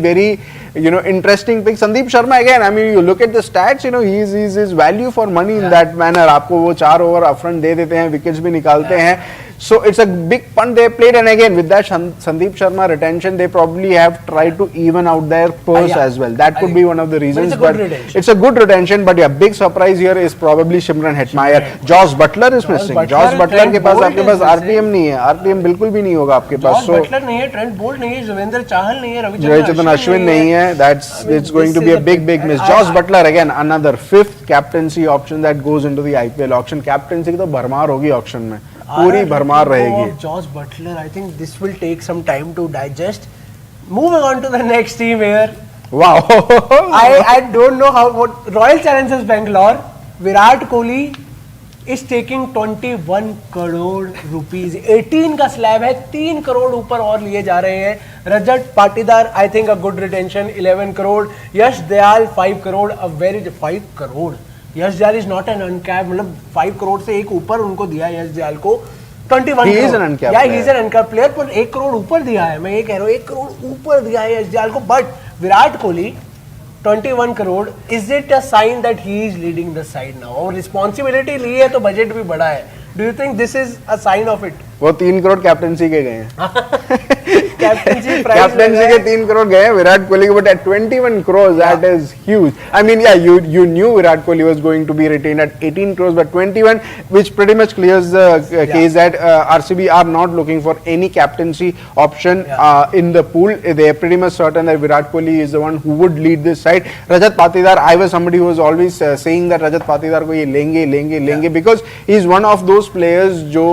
interesting pick. Sandeep Sharma, again, I mean, you look at the stats, he's his value for money in that manner. आपको वो 4 over upfront दे देते हैं, wickets भी निकालते हैं. So it's a big punt they played, and again with that Sandeep Sharma retention, they probably have tried to even out their purse as well. That could be one of the reasons. But it's a good retention. But yeah, big surprise here is probably Shimron Hetmeyer. Josh Butler is missing. Josh Butler के पास आपके पास RTM नहीं है. RTM बिल्कुल भी नहीं होगा आपके पास. So Butler नहीं है, Trent Bolt नहीं है, Yuzvendra Chahal नहीं है, Ravichandran Ashwin नहीं है. It's going to be a big miss. Josh Butler again, another 5th captaincy option that goes into the IPL auction. Captaincy की तो भरमार होगी auction में. पूरी भरमार रहेगी. Josh Butler, I think this will take some time to digest. Moving on to the next team here. Wow. I don't know what Royal Challengers Bangalore, Virat Kohli is taking 21 crore rupees. 18 का slab है, 3 करोड़ ऊपर और लिए जा रहे हैं. Rajat Patidar, I think a good retention, 11 crore. Yash Dayal, 5 crore, a very 5 crore. Yash Dayal is not an uncap, मतलब 5 करोड़ से एक ऊपर उनको दिया है यश दयाल को 21 he is an uncapped player. He is an uncapped player, पर 1 करोड़ ऊपर दिया है. मैं ये कह रहा हूँ 1 करोड़ ऊपर दिया है यश दयाल को. But Virat Kohli 21 crore, is it a sign that he is leading the side now? और रिस्पॉन्सिबिलिटी ली है तो बजट भी बड़ा है. Do you think this is a sign of it? वो 3 करोड़ कैप्टनसी के गए हैं. कैप्टनसी के 3 करोड़ गए हैं विराट कोहली के, but at 21 crores that is huge. I mean, yeah, you knew Virat Kohli was going to be retained at 18 crores, but 21, which pretty much clears the case that RCB are not looking for any captaincy option in the pool. They are pretty much certain that Virat Kohli is the one who would lead this side. Rajat Patidar, I was somebody who was always saying that Rajat Patidar को ये लेंगे because he is one of those players जो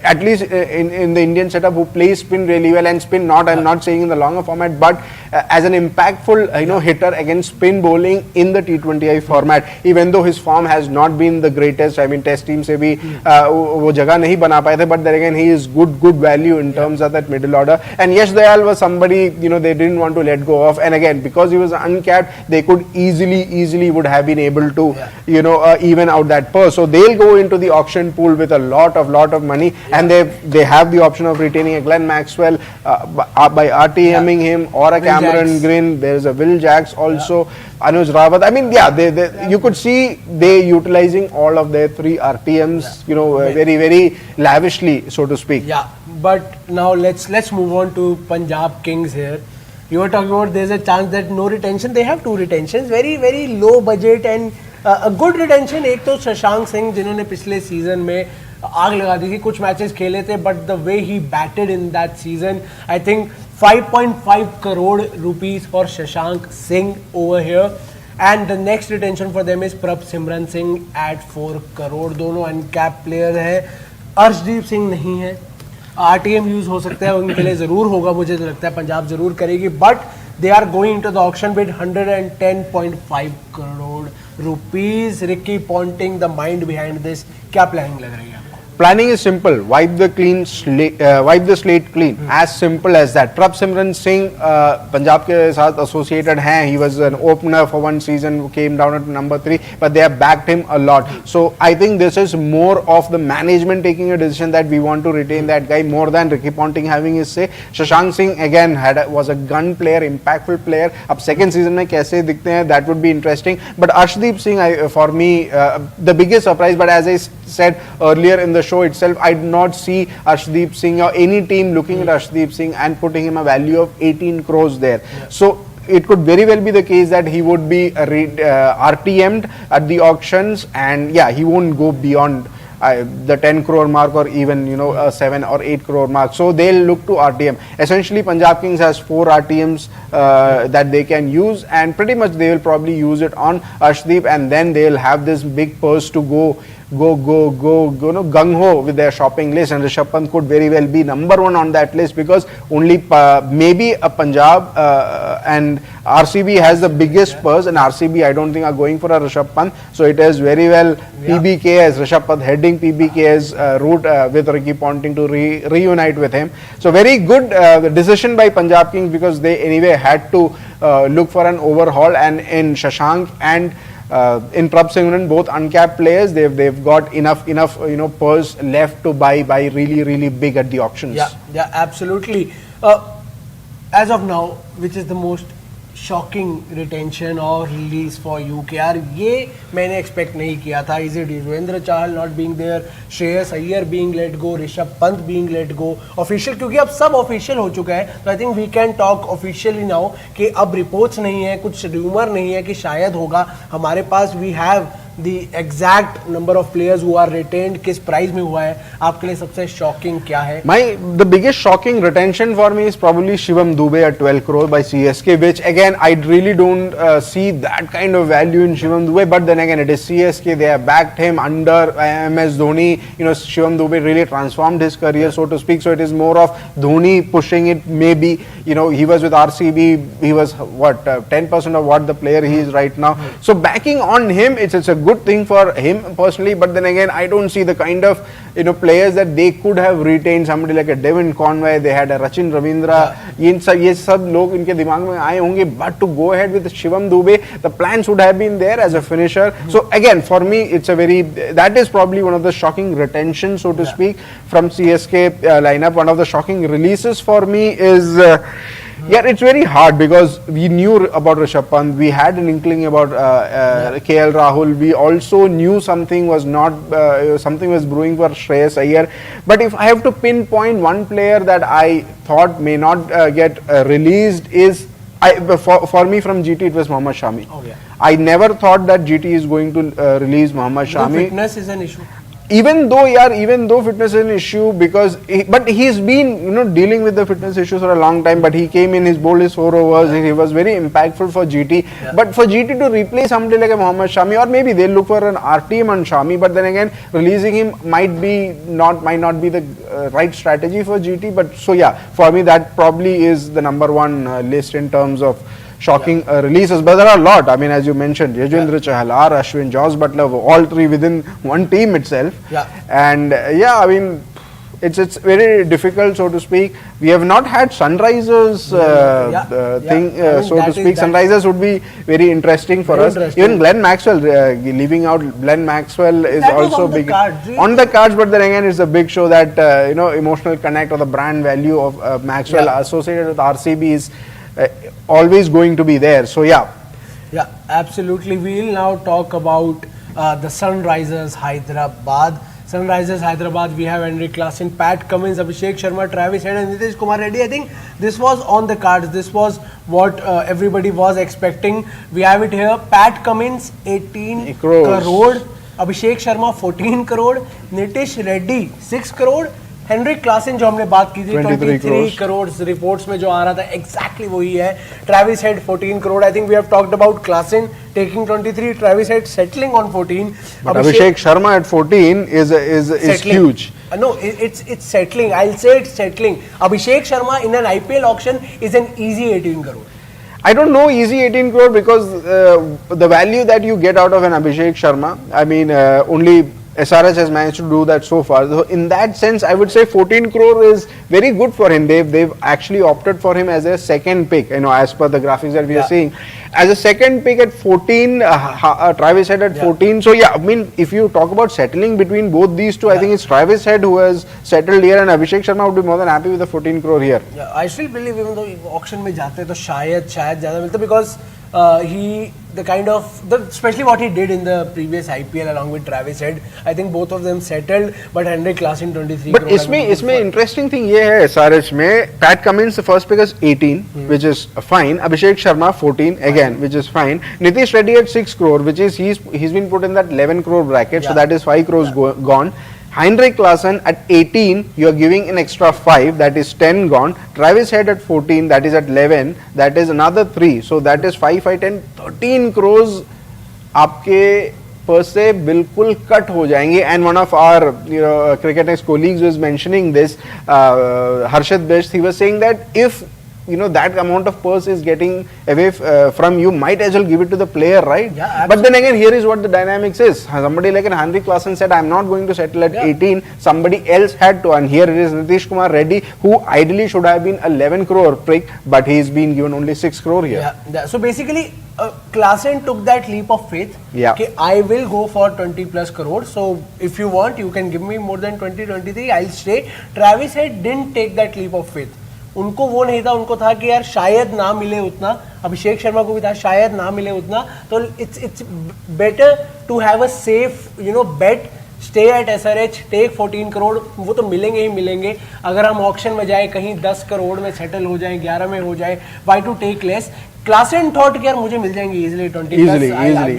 at least in the Indian setup who plays spin really well, and spin not, I'm not saying in the longer format, but as an impactful hitter against spin bowling in the T20I format, even though his form has not been the greatest. I mean, test team से भी वो जगह नहीं बना पाए थे, but then again he is good value in terms of that middle order. And Yash Dayal was somebody they didn't want to let go of, and again because he was uncapped, they could easily would have been able to even out that purse. So they'll go into the auction pool with a lot of money, and they have the option of retaining a Glenn Maxwell by RTMing him, or a Cameron Green. There is a Will Jacks also, Anuj Rawat. I mean, they you could see they utilizing all of their 3 RTMs, very lavishly, so to speak. Yeah, but now let's move on to Punjab Kings here. You were talking about there's a chance that no retention. They have 2 retentions, very low budget and a good retention. एक तो शशांक सिंह जिन्होंने पिछले season में आग लगा दी थी, कुछ matches खेले थे, but the way he batted in that season, I think 5.5 crore rupees for Shashank Singh over here. And the next retention for them is Prabh Simran Singh at 4 crore. दोनों uncap player हैं. अर्शदीप सिंह नहीं है. RTM use हो सकता है उनके लिए, जरूर होगा, मुझे तो लगता है पंजाब जरूर करेगी, but they are going into the auction with 110.5 crore rupees. Ricky Ponting, the mind behind this, क्या प्लानिंग लग रही है? Planning is simple. Wipe the slate clean. As simple as that. Prabh Simran Singh Punjab के साथ associated हैं. He was an opener for one season, came down at number 3, but they have backed him a lot. So I think this is more of the management taking a decision that we want to retain that guy more than Ricky Ponting having his say. Shashank Singh again was a gun player, impactful player. अब second season में कैसे दिखते हैं, that would be interesting. But Arshdeep Singh, for me, the biggest surprise. But as I said earlier in the show itself, I did not see Arshdeep Singh or any team looking at Arshdeep Singh and putting him a value of 18 crores there. So it could very well be the case that he would be RTM'd at the auctions, and yeah, he won't go beyond the 10 crore mark or even 7 or 8 crore mark. So they'll look to RTM. Essentially, Punjab Kings has 4 RTMs that they can use, and pretty much they will probably use it on Arshdeep, and then they'll have this big purse to go gung ho with their shopping list, and Rishabh Pant could very well be number 1 on that list, because only maybe a Punjab and RCB has the biggest purse, and RCB I don't think are going for a Rishabh Pant. So it is very well PBK as Rishabh Pant heading PBK's route with Ricky Ponting to reunite with him. So very good decision by Punjab Kings, because they anyway had to look for an overhaul, and in Shashank and in Prabh Singh, both uncapped players, they've got enough purse left to buy really big at the auctions. Yeah, absolutely. As of now, which is the most shocking retention or release for you? कि यार ये मैंने expect नहीं किया था. Is it Yuzvendra Chahal not being there, Shreyas Iyer being let go, Rishabh Pant being let go, official, क्योंकि अब सब official हो चुका है, तो I think we can talk officially now कि अब reports नहीं है, कुछ rumor नहीं है कि शायद होगा. हमारे पास we have the exact number of players who are retained, किस प्राइस में हुआ है. आपके लिए सबसे शॉकिंग क्या है? The biggest shocking retention for me is probably Shivam Dube at 12 crore by CSK, which again I really don't see that kind of value in Shivam Dube, but then again it is CSK, they have backed him under MS Dhoni. Shivam Dube really transformed his career, so to speak, so it is more of Dhoni pushing it. Maybe he was with RCB, he was what 10% of what the player he is right now, so backing on him, it's a good thing for him personally, but then again I don't see the kind of players that they could have retained. Somebody like a Devin Conway, they had a Rachin Ravindra, ये सब लोग इनके दिमाग में आए होंगे, but to go ahead with Shivam Dube, the plans would have been there as a finisher. So again, for me it's that is probably one of the shocking retentions, so to speak, from CSK lineup. One of the shocking releases for me is it's very hard, because we knew about Rishabh Pant, we had an inkling about KL Rahul, we also knew something was brewing for Shreyas Iyer. But if I have to pinpoint one player that I thought may not get released, is for me from GT it was Mohammad Shami. I never thought that GT is going to release Mohammad Shami. Fitness is an issue. Even though fitness is an issue, but he's been dealing with the fitness issues for a long time, but he came in, his bowled his 4 overs, he was very impactful for GT. But for GT to replace somebody like a Mohammad Shami, or maybe they'll look for an RTM on Shami, but then again releasing him might not be the right strategy for GT. But so for me that probably is the number 1 list in terms of shocking releases. But there are a lot. I mean, as you mentioned, Yuzvendra Chahal, R. Ashwin, Joss Butler, all 3 within one team itself. And I mean, it's very difficult, so to speak. We have not had Sunrisers so to speak. Sunrisers would be very interesting for us. Even Glenn Maxwell, leaving out Glenn Maxwell is that also big on the cards, but then again it's a big show that emotional connect or the brand value of Maxwell associated with RCB is always going to be there. So absolutely. We'll now talk about the Sunrisers Hyderabad. Sunrisers Hyderabad, we have Henrik Klassen, Pat Cummins, Abhishek Sharma, Travis Head and Nitish Kumar Reddy. I think this was on the cards. This was what everybody was expecting. We have it here. Pat Cummins 18 crore, Abhishek Sharma 14 crore, Nitish Reddy 6 crore, Heinrich Klaasen जो हमने बात की थी 23 crore reports में जो आ रहा था exactly वही है. Travis Head 14 crore. I think we have talked about Klaasen taking 23, Travis Head settling on 14. But Abhishek Sharma at 14 is huge. No, it's settling. I'll say it's settling. Abhishek Sharma in an IPL auction is an easy 18 crore. I don't know easy 18 crore because the value that you get out of an Abhishek Sharma, I mean only SRH has managed to do that so far. So in that sense, I would say 14 crore is very good for him. They've actually opted for him as a second pick, as per the graphics that we are seeing. As a second pick at 14, Travis Head at 14. So I mean, if you talk about settling between both these two, I think it's Travis Head who has settled here, and Abhishek Sharma would be more than happy with the 14 crore here. I still believe even though auction में जाते हैं तो शायद ज़्यादा मिलता, because especially what he did in the previous IPL along with Travis Head, I think both of them settled, but Henrik Klaasen 23 But crore. इसमें interesting thing ये है SRH में Pat Cummins the first pick is 18 which is fine, Abhishek Sharma 14 again which is fine, Nitish Reddy at 6 crore which is he's been put in that 11 crore bracket, so that is 5 crores gone. Henrik Klaasen at 18, you are giving an extra 5, that is 10 gone. Travis Head at 14, that is at 11, that is another 3. So that is 5, 5, 10, 13 crores आपके purse से बिल्कुल cut हो जाएंगे. And one of our cricket colleagues was mentioning this, Harshad Best, he was saying that if that amount of purse is getting away from you, might as well give it to the player, right? Yeah, but then again, here is what the dynamics is. Somebody like Henrik Klaasen said, I'm not going to settle at 18. Somebody else had to, and here it is Nitish Kumar Reddy, who ideally should have been 11 crore pick, but he's been given only 6 crore here. Yeah. So basically, Klaasen took that leap of faith. Yeah. Okay, I will go for 20 plus crore. So if you want, you can give me more than 20, 23. I'll stay. Travis Head didn't take that leap of faith. उनको वो नहीं था, उनको था कि यार शायद ना मिले उतना, अभिषेक शर्मा को भी था शायद ना मिले उतना, तो it's better to have a safe bet, stay at SRH, take 14 crore, वो तो मिलेंगे ही मिलेंगे. अगर हम ऑक्शन में जाए कहीं 10 करोड़ में सेटल हो जाए, 11 में हो जाए, why to take less. Klaasen thought यार मुझे मिल जाएंगे easily 20 easily,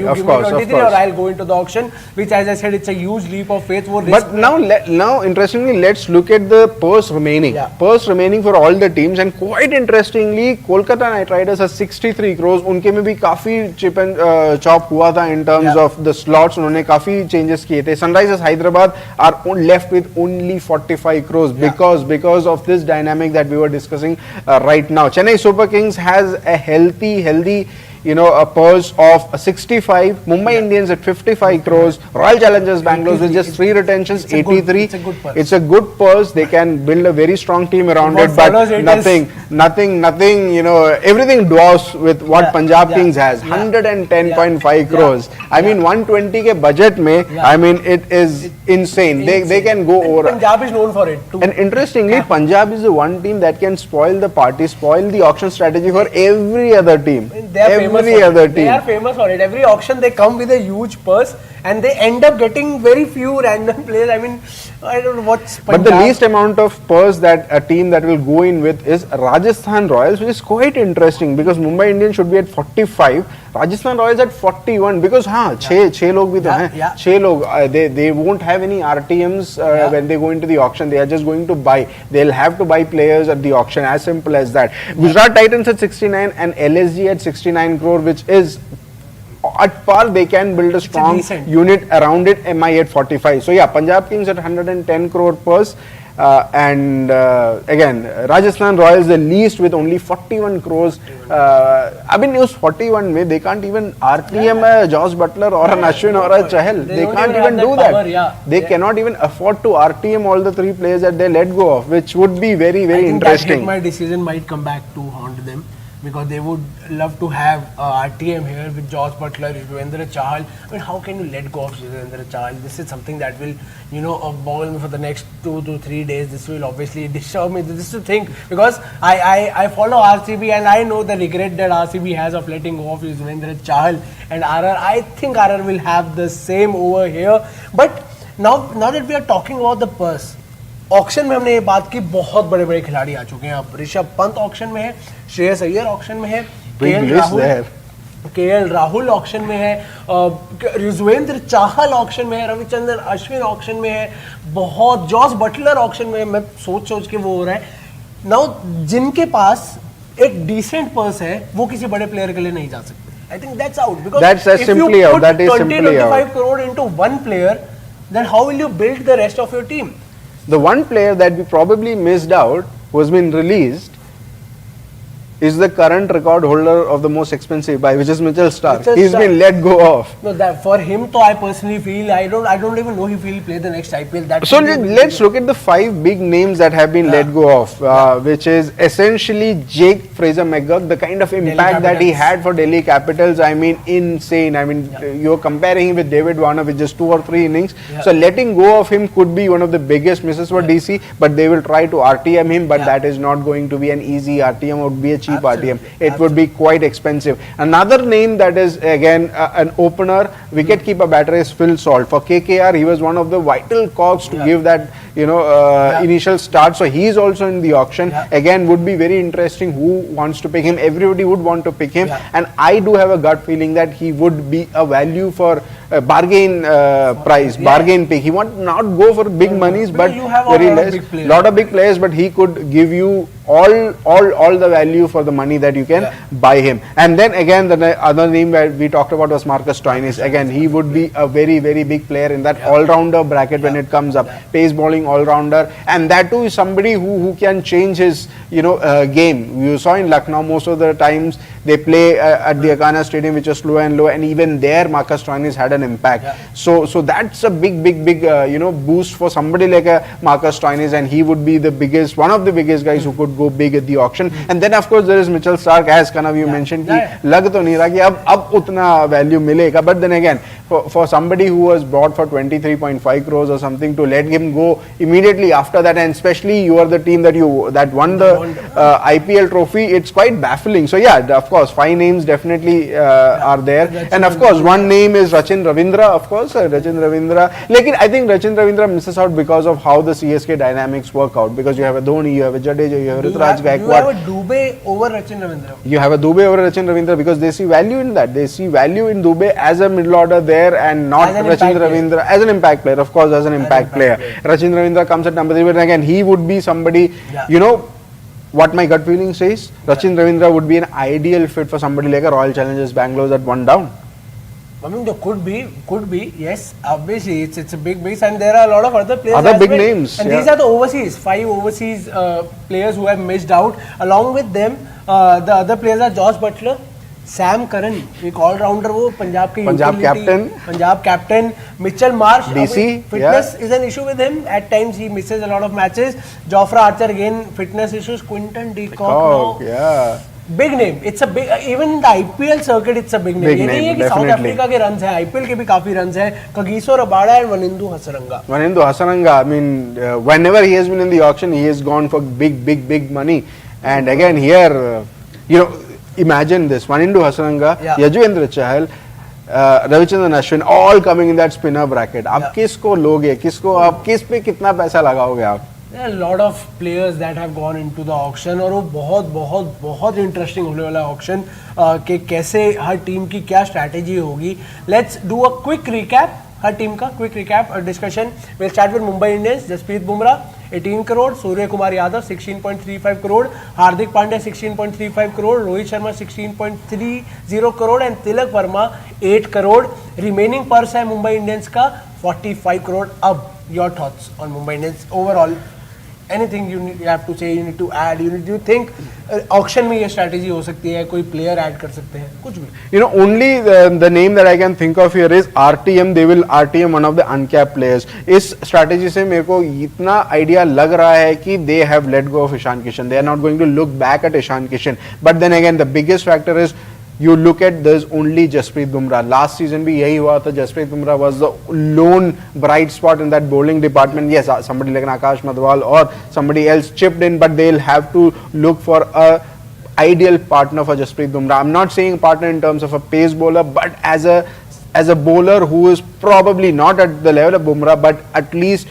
of course, 23 or I'll go into the auction, which as I said it's a huge leap of faith. But now interestingly, let's look at the purse remaining. Purse remaining for all the teams, and quite interestingly, Kolkata Knight Riders has 63 crores. उनके में भी काफी chip and chop हुआ था in terms of the slots. उन्होंने काफी changes किए थे. Sunrisers Hyderabad are left with only 45 crores because of this dynamic that we were discussing right now. Chennai Super Kings has a healthy a purse of 65, Mumbai Indians at 55 crores, Royal Challengers Bangalore with just 3 retentions, 83. It's a good purse. They can build a very strong team around it, but nothing, everything dwarfs with what Punjab Kings has, 110.5 crores. I mean, 120 ke budget mein, I mean, it is insane. They can go over. Punjab is known for it too. And interestingly, Punjab is the one team that can spoil the party, spoil the auction strategy for every other team. They are famous for it. Every auction they come with a huge purse and they end up getting very few random players. I mean, I don't know what's Punjab. But the least amount of purse that a team that will go in with is Rajasthan Royals, which is quite interesting because Mumbai Indians should be at 45, Rajasthan Royals at 41 because छह लोग भी तो हैं, 6 log, they won't have any RTMs when they go into the auction. They are just going to buy. They'll have to buy players at the auction, as simple as that. Gujarat Titans at 69 and LSG at 69 crore, which is at par. They can build a strong unit around it. MI at 45. So yeah, Punjab Kings at 110 crore purse. And again, Rajasthan Royals the least with only 41 crores. I mean, use 41 में they can't even RTM Josh Butler or an Ashwin or a Chahal. They can't even do that. They cannot even afford to RTM all the 3 players that they let go of, which would be very, very interesting. My decision might come back to haunt them, because they would love to have RTM here with Josh Butler, Yuzvendra Chahal. I mean, how can you let go of Yuzvendra Chahal? This is something that will, boggle me for the next 2 to 3 days. This will obviously disturb me. This is to think, because I follow RCB and I know the regret that RCB has of letting go of Yuzvendra Chahal, and RR. I think RR will have the same over here. But now that we are talking about the purse, auction में हमने ये बात की, बहुत बड़े बड़े खिलाड़ी आ चुके हैं. अब ऋषभ पंत ऑक्शन में है, श्रेयस अय्यर ऑक्शन में है, केएल राहुल ऑक्शन में है, युजवेंद्र चाहल ऑक्शन में है, रविचंद्रन अश्विन ऑक्शन में है, बहुत जॉस बटलर ऑक्शन में है. मैं सोच के वो हो रहा है. नाउ जिनके पास एक डिसेंट पर्स है, वो किसी बड़े प्लेयर के लिए नहीं जा सकते. I think that's out, because if you put 20-25 crore into one player, then how will you build the rest of your team? The one player that we probably missed out, who has been released, is the current record holder of the most expensive buy, which is Mitchell Starc. He's been let go of. No, that for him, I personally feel I don't even know if he'll play the next IPL. So let's look at the 5 big names that have been let go of, which is essentially Jake Fraser-McGurk, the kind of impact that he had for Delhi Capitals. I mean, insane. I mean, you're comparing him with David Warner with just 2 or 3 innings. So letting go of him could be one of the biggest misses for DC, but they will try to RTM him, but that is not going to be an easy RTM. It would be a cheap RTM. It would be quite expensive. Another name that is again an opener, wicket-keeper batter is Phil Salt. For KKR, he was one of the vital cogs to give that initial start. So he is also in the auction. Again, would be very interesting who wants to pick him. Everybody would want to pick him, and I do have a gut feeling that he would be a value for bargain price, bargain pick. He want not go for big monies, but very less. Lot of big players, but he could give you all the value for the money that you can buy him. And then again, the other name that we talked about was Marcus Stoinis. Again, he would be a very big player in that all-rounder bracket when it comes up. Pace bowling all-rounder, and that too is somebody who can change his game. You saw in Lucknow most of the times they play at the Akana Stadium, which is slow and low, and even there Marcus Stoinis had an impact. So that's a big boost for somebody like a Marcus Stoinis, and he would be the biggest, one of the biggest guys who could go big at the auction. And then of course there is Mitchell Stark, as Kanav you mentioned, lag to nahi raha ki ab utna value milega, but then again for somebody who was bought for 23.5 crores or something, to let him go immediately after that, and especially you are the team that won the IPL trophy, it's quite baffling. So yeah, of course 5 names definitely are there, and of course one name is Rachin Ravindra. Of course Rachin Ravindra, lekin I think Rachin Ravindra misses out because of how the CSK dynamics work out, because you have a Dhoni, you have a Jadeja, you have a Ruturaj Gaikwad. You have a Dubey over Rachin Ravindra. You have a Dubey over Rachin Ravindra because they see value in that. They see value in Dubey as a middle order there, and not Rachin Ravindra as an impact player. Of course, as an impact player. Rachin Ravindra comes at number 3, but again, he would be somebody, what my gut feeling says, Rachin Ravindra would be an ideal fit for somebody like a Royal Challengers Bangalore that won down. I mean, there could be, yes, obviously, it's a big base, and there are a lot of other players. Other big names. And these are the overseas, 5 overseas players who have missed out. Along with them, the other players are Josh Butler, Sam Curran, एक all-rounder वो Punjab captain, Mitchell Marsh, DC, fitness is an issue with him. At times he misses a lot of matches. Jofra Archer again, fitness issues. Quinton de Kock, big name. It's a big, even in the IPL circuit, it's a big name. ये नहीं है कि South Africa के runs हैं, IPL के भी काफी runs हैं. Kagiso Rabada and Wanindu Hasaranga. I mean, whenever he has been in the auction, he has gone for big money. And again here, imagine this: Wanindu Hasaranga, Yajuvendra Chahal, Ravichandran Ashwin, all coming in that spinner bracket. आप किसको लोगे? आप किस पे कितना पैसा लगाओगे आप? There are a lot of players that have gone into the auction, और वो बहुत interesting होने वाला auction कि कैसे हर टीम की क्या strategy होगी. Let's do a quick recap. Her team का quick recap discussion. We'll start with Mumbai Indians. Jasprit Bumrah 18 crore, Surya Kumar Yadav 16.35 crore, Hardik Pandya 16.35 crore, Rohit Sharma 16.30 crore, and Tilak Verma 8 crore. Remaining purse है Mumbai Indians का 45 crore. अब your thoughts on Mumbai Indians overall? Anything you have to say, you need to add, you think auction में ये strategy हो सकती है, कोई player add कर सकते हैं, कुछ भी? Only the name that I can think of here is RTM. They will RTM one of the uncapped players. इस strategy से मेरे को इतना idea लग रहा है कि they have let go of Ishan Kishan. They are not going to look back at Ishan Kishan. But then again, the biggest factor is, you look at, there's only Jasprit Bumrah. Last season भी यही हुआ था. Jasprit Bumrah was the lone bright spot in that bowling department. Yes, somebody like Akash Madhwal or somebody else chipped in, but they'll have to look for a ideal partner for Jasprit Bumrah. I'm not saying partner in terms of a pace bowler, but as a bowler who is probably not at the level of Bumrah, but at least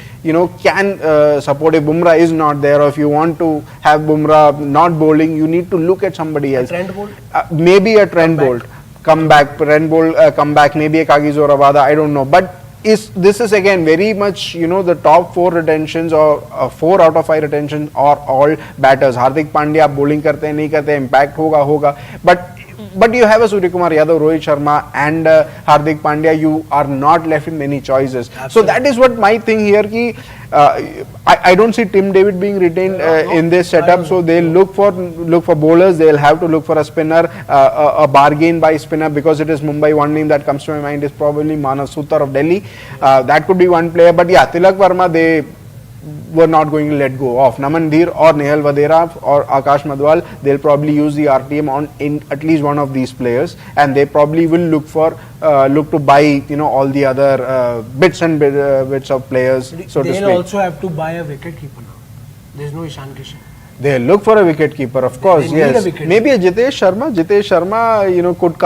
can support if Bumrah is not there, or if you want to have Bumrah not bowling, you need to look at somebody else. Trent Bolt? Maybe a Trent Bolt. Trent Bolt come back, maybe a Kagiso Rabada, I don't know. But this is again very much, the top 4 retentions or 4 out of 5 retentions are all batters. Hardik Pandya bowling karte hain, nahi karte, impact hoga. But you have a Surya Kumar Yadav, Rohit Sharma and Hardik Pandya. You are not left with many choices. Absolutely. So that is what my thing here ki, I don't see Tim David being retained in this setup. So they'll look for bowlers. They'll have to look for a spinner, a bargain by spinner, because it is Mumbai. One name that comes to my mind is probably Manav Sutar of Delhi. That could be one player. But yeah, Tilak Verma, they were not going to let go of. Naman Dheer or Nehal Vadera or Akash Madhwal, they'll probably use the RTM on in at least one of these players, and they probably will look to buy all the other bits of players, so to speak. They'll also have to buy a wicket keeper now. There's no Ishan Kishan. They look for a wicket keeper, of course. They need Yes, a wicket. maybe a Jitesh Sharma. Jitesh Sharma, could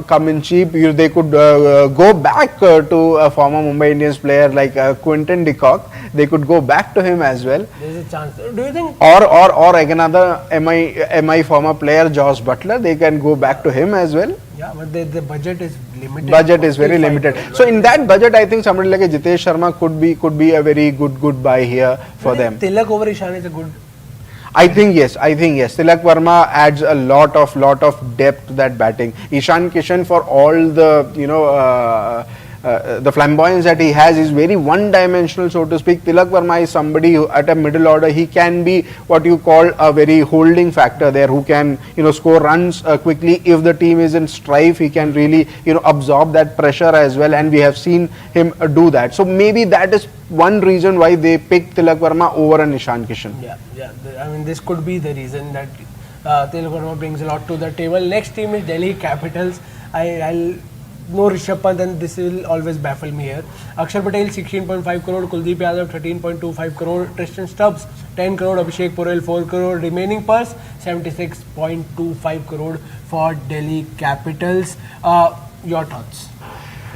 come in cheap. They could go back to a former Mumbai Indians player like Quinton de Kock. They could go back to him as well. There's a chance. Do you think? Or another MI former player, Josh Butler. They can go back to him as well. Yeah, but the budget is limited. Budget is very 45 limited. crore. So in that budget, I think somebody like a Jitesh Sharma could be a very good buy here for them. Tilak over Ishan is a good. I think yes. Tilak Verma adds a lot of depth to that batting. Ishan Kishan, for all the the flamboyance that he has, is very one-dimensional, so to speak. Tilak Verma is somebody who, at a middle order, he can be what you call a very holding factor there, who can score runs quickly. If the team is in strife, he can really absorb that pressure as well, and we have seen him do that. So maybe that is one reason why they picked Tilak Verma over an Ishan Kishan. Yeah. I mean, this could be the reason that Tilak Verma brings a lot to the table. Next team is Delhi Capitals. I'll know Rishabh Pant, and this will always baffle me here. Akshar Patel 16.5 crore, Kuldeep Yadav 13.25 crore, Tristan Stubbs 10 crore, Abhishek Porel 4 crore, remaining purse 76.25 crore for Delhi Capitals. Your thoughts?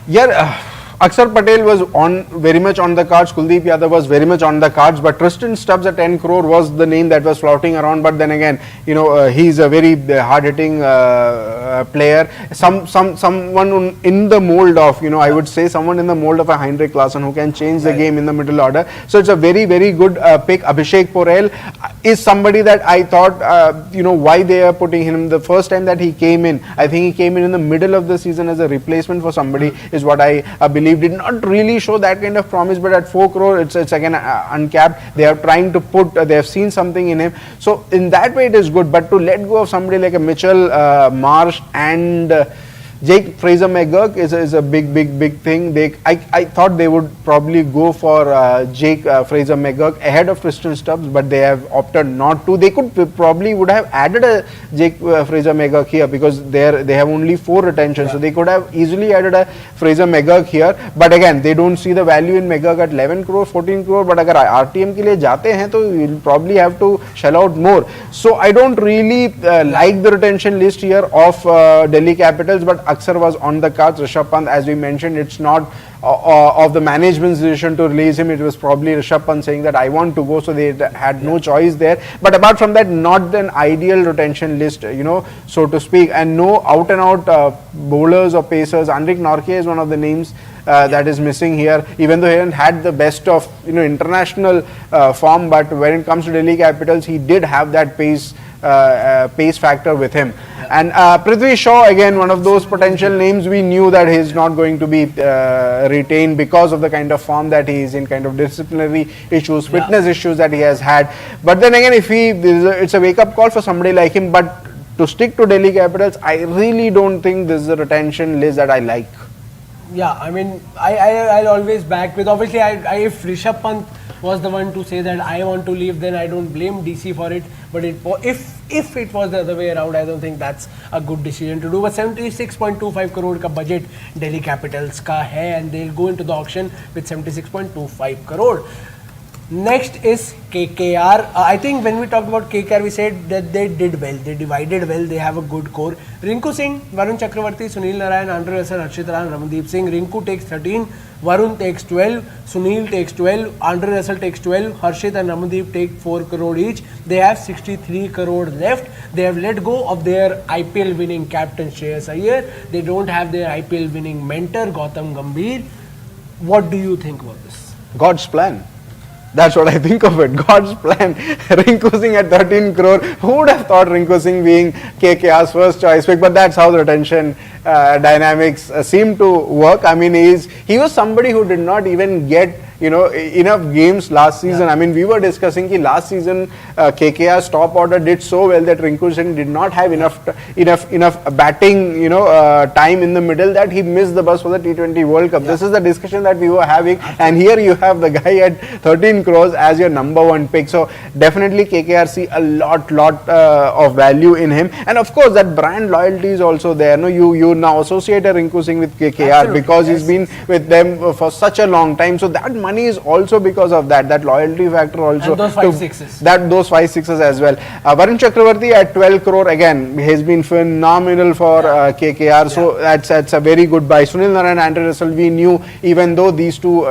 Yeah, Akshar Patel was very much on the cards. Kuldeep Yadav was very much on the cards, but Tristan Stubbs at 10 crore was the name that was floating around. But then again, he's a very hard-hitting player. Someone in the mold of, I would say, someone in the mold of a Heinrich Klaasen, who can change the game in the middle order. So it's a very good pick. Abhishek Porel is somebody that I thought, why they are putting him. The first time that he came in, I think he came in the middle of the season as a replacement for somebody, is what I believe. Did not really show that kind of promise, but at 4 crore, it's again uncapped. They are trying to they have seen something in him. So in that way, it is good. But to let go of somebody like a Mitchell Marsh and Jake Fraser McGurk is a big thing. I thought they would probably go for Jake Fraser McGurk ahead of Tristan Stubbs, but they have opted not to. They probably would have added a Jake Fraser McGurk here, because they have only 4 retentions, so they could have easily added a Fraser McGurk here. But again, they don't see the value in McGurk at 11 crore, 14 crore. But अगर RTM के लिए जाते हैं, तो you'll probably have to shell out more. So I don't really like the retention list here of Delhi Capitals, but Akshar was on the cards. Rishabh Pant, as we mentioned, it's not of the management's decision to release him. It was probably Rishabh Pant saying that I want to go, so they had no choice there. But apart from that, not an ideal retention list, so to speak, and no out and out bowlers or pacers. Anrik Norke is one of the names that is missing here, even though he hadn't had the best of international form, but when it comes to Delhi Capitals, he did have that pace factor with him. And Prithvi Shaw, again, one of those potential names. We knew that he's not going to be retained because of the kind of form that he is in, kind of disciplinary issues, fitness issues that he has had. But then again, it's a wake-up call for somebody like him. But to stick to Delhi Capitals, I really don't think this is a retention list that I like. Yeah, I mean, I'll always back with, obviously, if Rishabh Pant was the one to say that I want to leave, then I don't blame DC for it. But if it was the other way around, I don't think that's a good decision to do. But 76.25 crore का budget Delhi Capitals का है, and they'll go into the auction with 76.25 crore. Next is KKR. I think when we talked about KKR, we said that they did well. They divided well. They have a good core. Rinku Singh, Varun Chakravarti, Sunil Narayan, Andre Russell, Harshit Ran, Ramandeep Singh. Rinku takes 13, Varun takes 12, Sunil takes 12, Andre Russell takes 12, Harshit and Ramandeep take 4 crore each. They have 63 crore left. They have let go of their IPL winning captain Shreyas Iyer. They don't have their IPL winning mentor Gautam Gambhir. What do you think about this? God's plan. That's what I think of it. God's plan. Rinku Singh at 13 crore. Who would have thought Rinku Singh being KKR's first choice pick? But that's how the retention dynamics seem to work. I mean, he was somebody who did not even get enough games last season. Yeah. I mean, we were discussing that last season KKR's top order did so well that Rinku Singh did not have enough batting time in the middle, that he missed the bus for the T20 World Cup. Yeah. This is the discussion that we were having. Absolutely. And here you have the guy at 13 crores as your number 1 pick. So definitely KKR see a lot of value in him. And of course that brand loyalty is also there. No, you now associate a Rinku Singh with KKR. Absolutely. Because he's been with them for such a long time. So that money is also because of that loyalty factor also. And those 5-6s. Those 5-6s as well. Varun Chakravarti at 12 crore again has been phenomenal for KKR. So that's a very good buy. Sunil Narine, Andrew Russell, we knew, even though these two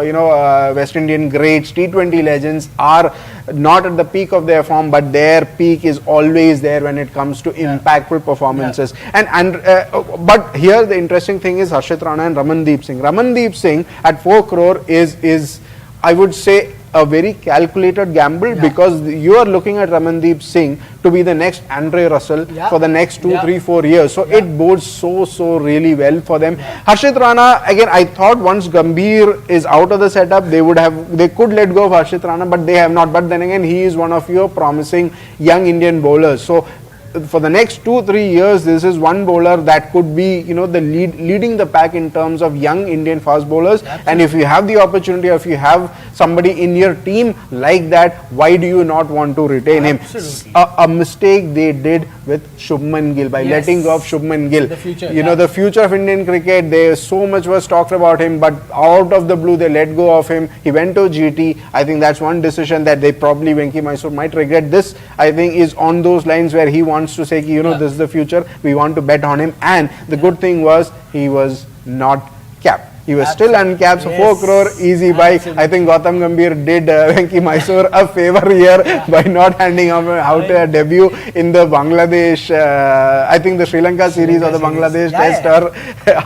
West Indian greats, T20 legends, are not at the peak of their form, but their peak is always there when it comes to impactful performances. But here the interesting thing is Harshit Rana and Ramandeep Singh. Ramandeep Singh at 4 crore is I would say a very calculated gamble, because you are looking at Ramandeep Singh to be the next Andre Russell for the next 2, 3, 4 years. So it bodes so really well for them. Harshit Rana, again, I thought once Gambhir is out of the setup, they could let go of Harshit Rana, but they have not. But then again, he is one of your promising young Indian bowlers. So for the next 2-3 years, this is one bowler that could be, the leading the pack in terms of young Indian fast bowlers. Absolutely. And if you have the opportunity, if you have somebody in your team like that, why do you not want to retain him? A mistake they did with Shubman Gill by letting go of Shubman Gill. The future, the future of Indian cricket. So much was talked about him, but out of the blue they let go of him. He went to GT. I think that's one decision that they probably, Venki Mysore, might regret. This, I think, is on those lines where he wants to say, this is the future, we want to bet on him. And the good thing was, he was not capped. He was still uncapped, so 4 crore easy buy. I think Gautam Gambhir did Venki Mysore a favor here by not handing out a debut in the Bangladesh, I think the Sri Lanka series or the Bangladesh test or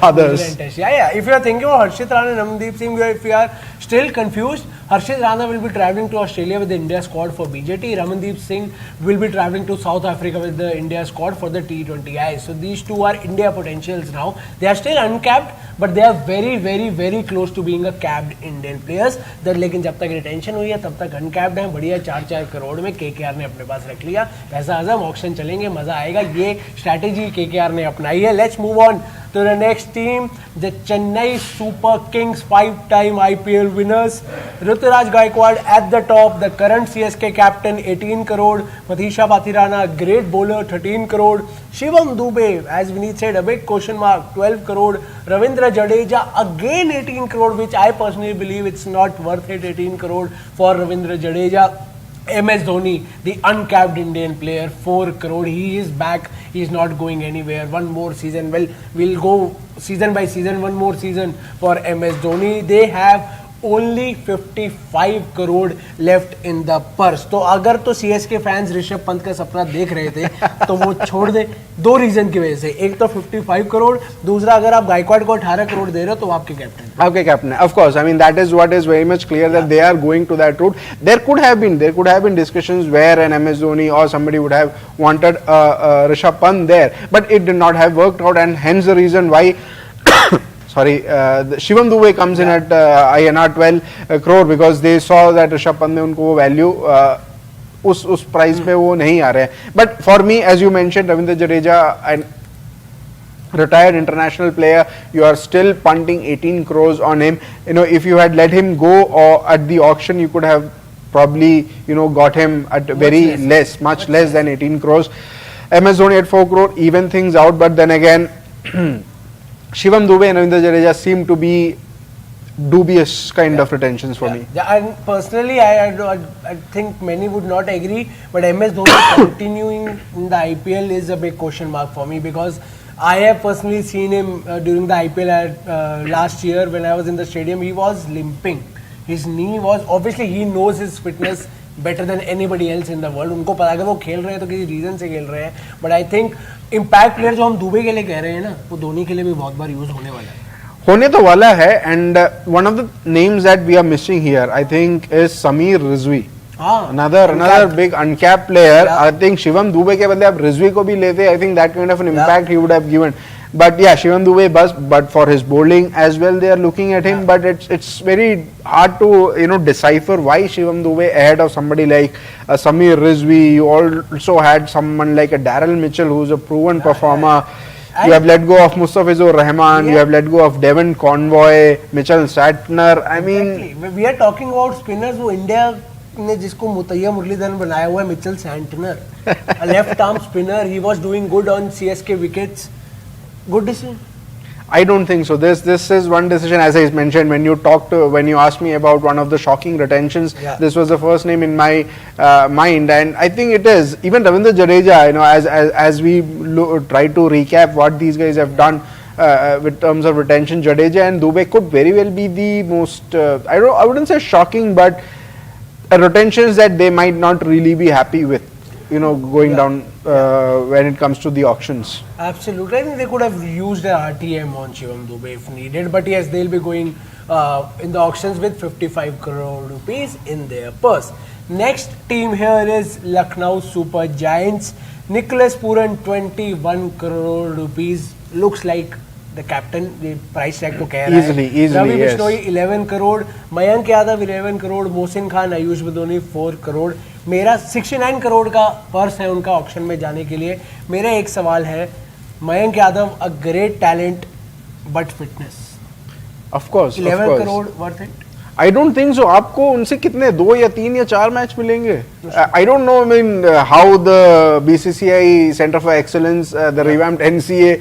others. If you are thinking of Harshit Rana and Ramandeep Singh, if you are still confused, Harshit Rana will be travelling to Australia with the India squad for BJT. Ramandeep Singh will be travelling to South Africa with the India squad for the T20I. So these two are India potentials now. They are still uncapped, but they are very close to being a capped Indian players. लेकिन जब तक retention हुई है तब तक uncapped है. बढ़िया 4-4 करोड़ में KKR ने अपने पास रख लिया. पैसा आजम ऑक्शन चलेंगे, मजा आएगा. ये स्ट्रैटेजी KKR ने अपनाई है. Let's move on to the next team, the Chennai Super Kings, 5-time IPL winners. Ruturaj Gaikwad at the top, the current CSK captain, 18 crore. Matheesha Pathirana, great bowler, 13 crore. Shivam Dube, as Vineet said, a big question mark, 12 crore. Ravindra Jadeja, again 18 crore, which I personally believe it's not worth it, 18 crore for Ravindra Jadeja. MS Dhoni, the uncapped Indian player, 4 crore. He is back. He is not going anywhere. One more season. Well, we'll go season by season. One more season for MS Dhoni. They have only 55 crore left in the purse. तो अगर तो CSK fans Rishabh Pant का सपना देख रहे थे तो वो छोड़ दे. 2 रीजन की वजह से. एक तो 55 करोड़, दूसरा अगर आप गायकवाड को 18 करोड़ दे रहे हो तो आपके captain. Of course, I mean that is what is very much clear, that they are going to that route. There could have been discussions where an MS Dhoni or somebody would have wanted Rishabh Pant there, but it did not have worked out, and hence the reason why Shivam Dube comes in at INR 12 crore, because they saw that Rishabh Pant ने उनको वो value उस price पे वो नहीं आ रहे हैं. But for me, as you mentioned, Ravindra Jadeja, and retired international player, you are still punting 18 crores on him. If you had let him go or at the auction, you could have probably got him at much less than 18 crores. MS Dhoni at 4 crore, even things out. But then again, Shivam Dube and Ravindra Jadeja seem to be dubious kind of retentions for me. And personally, I think many would not agree, but MS Dhoni continuing in the IPL is a big question mark for me, because I have personally seen him during the IPL last year when I was in the stadium. He was limping. His knee was, obviously he knows his fitness better than anybody else in the world. उनको पता है कि वो खेल रहे हैं तो किसी रीजन से खेल रहे हैं. But I think impact player जो हम दुबे के लिए कह रहे हैं ना, वो धोनी के लिए भी बहुत बार यूज होने वाला है. होने तो वाला है. And one of the names that we are missing here, I think, is Sameer Rizvi. Another big uncapped player. I think Shivam Dube के बदले आप Rizvi को भी लेते, I think that kind of an impact he would have given. But yeah, Shivam Dube but for his bowling as well, they are looking at him. But it's very hard to decipher why Shivam Dube ahead of somebody like Sameer Rizvi. You also had someone like a Daryl Mitchell, who's a proven performer. You have let go of Mustafizur Rahman. You have let go of Devon Convoy, Mitchell Santner. I mean, we are talking about spinners who India ने जिसको मुतैया मुरलीधरन बनाया हुआ है, Mitchell Santner, a left arm spinner. He was doing good on CSK wickets. Good decision. I don't think so. This is one decision, as I mentioned, when you asked me about one of the shocking retentions. Yeah. This was the first name in my mind, and I think it is. Even Ravindra Jadeja, as we try to recap what these guys have done with terms of retention, Jadeja and Dubey could very well be the most. I wouldn't say shocking, but retentions that they might not really be happy with. Going down when it comes to the auctions. Absolutely. I think they could have used an RTM on Shivam Dubey if needed, but yes, they'll be going in the auctions with 55 crore rupees in their purse. Next team here is Lucknow Super Giants. Nicholas Puran, 21 crore rupees. Looks like the captain, the price tag to keh raha hai. Easily, Ravi yes. Bishnoi 11 crore, Mayank Yadav 11 crore, Mohsin Khan, Ayush Badoni 4 crore. मेरा 69 करोड़ का purse है उनका auction में जाने के लिए. मेरा एक सवाल है, Mayank Yadav a great talent but fitness, Of course, 11 crore worth it? I don't think so. आपको उनसे कितने 2 या 3 या 4 मैच मिलेंगे? I don't know. I mean, how the BCCI Center for Excellence, the revamped NCA,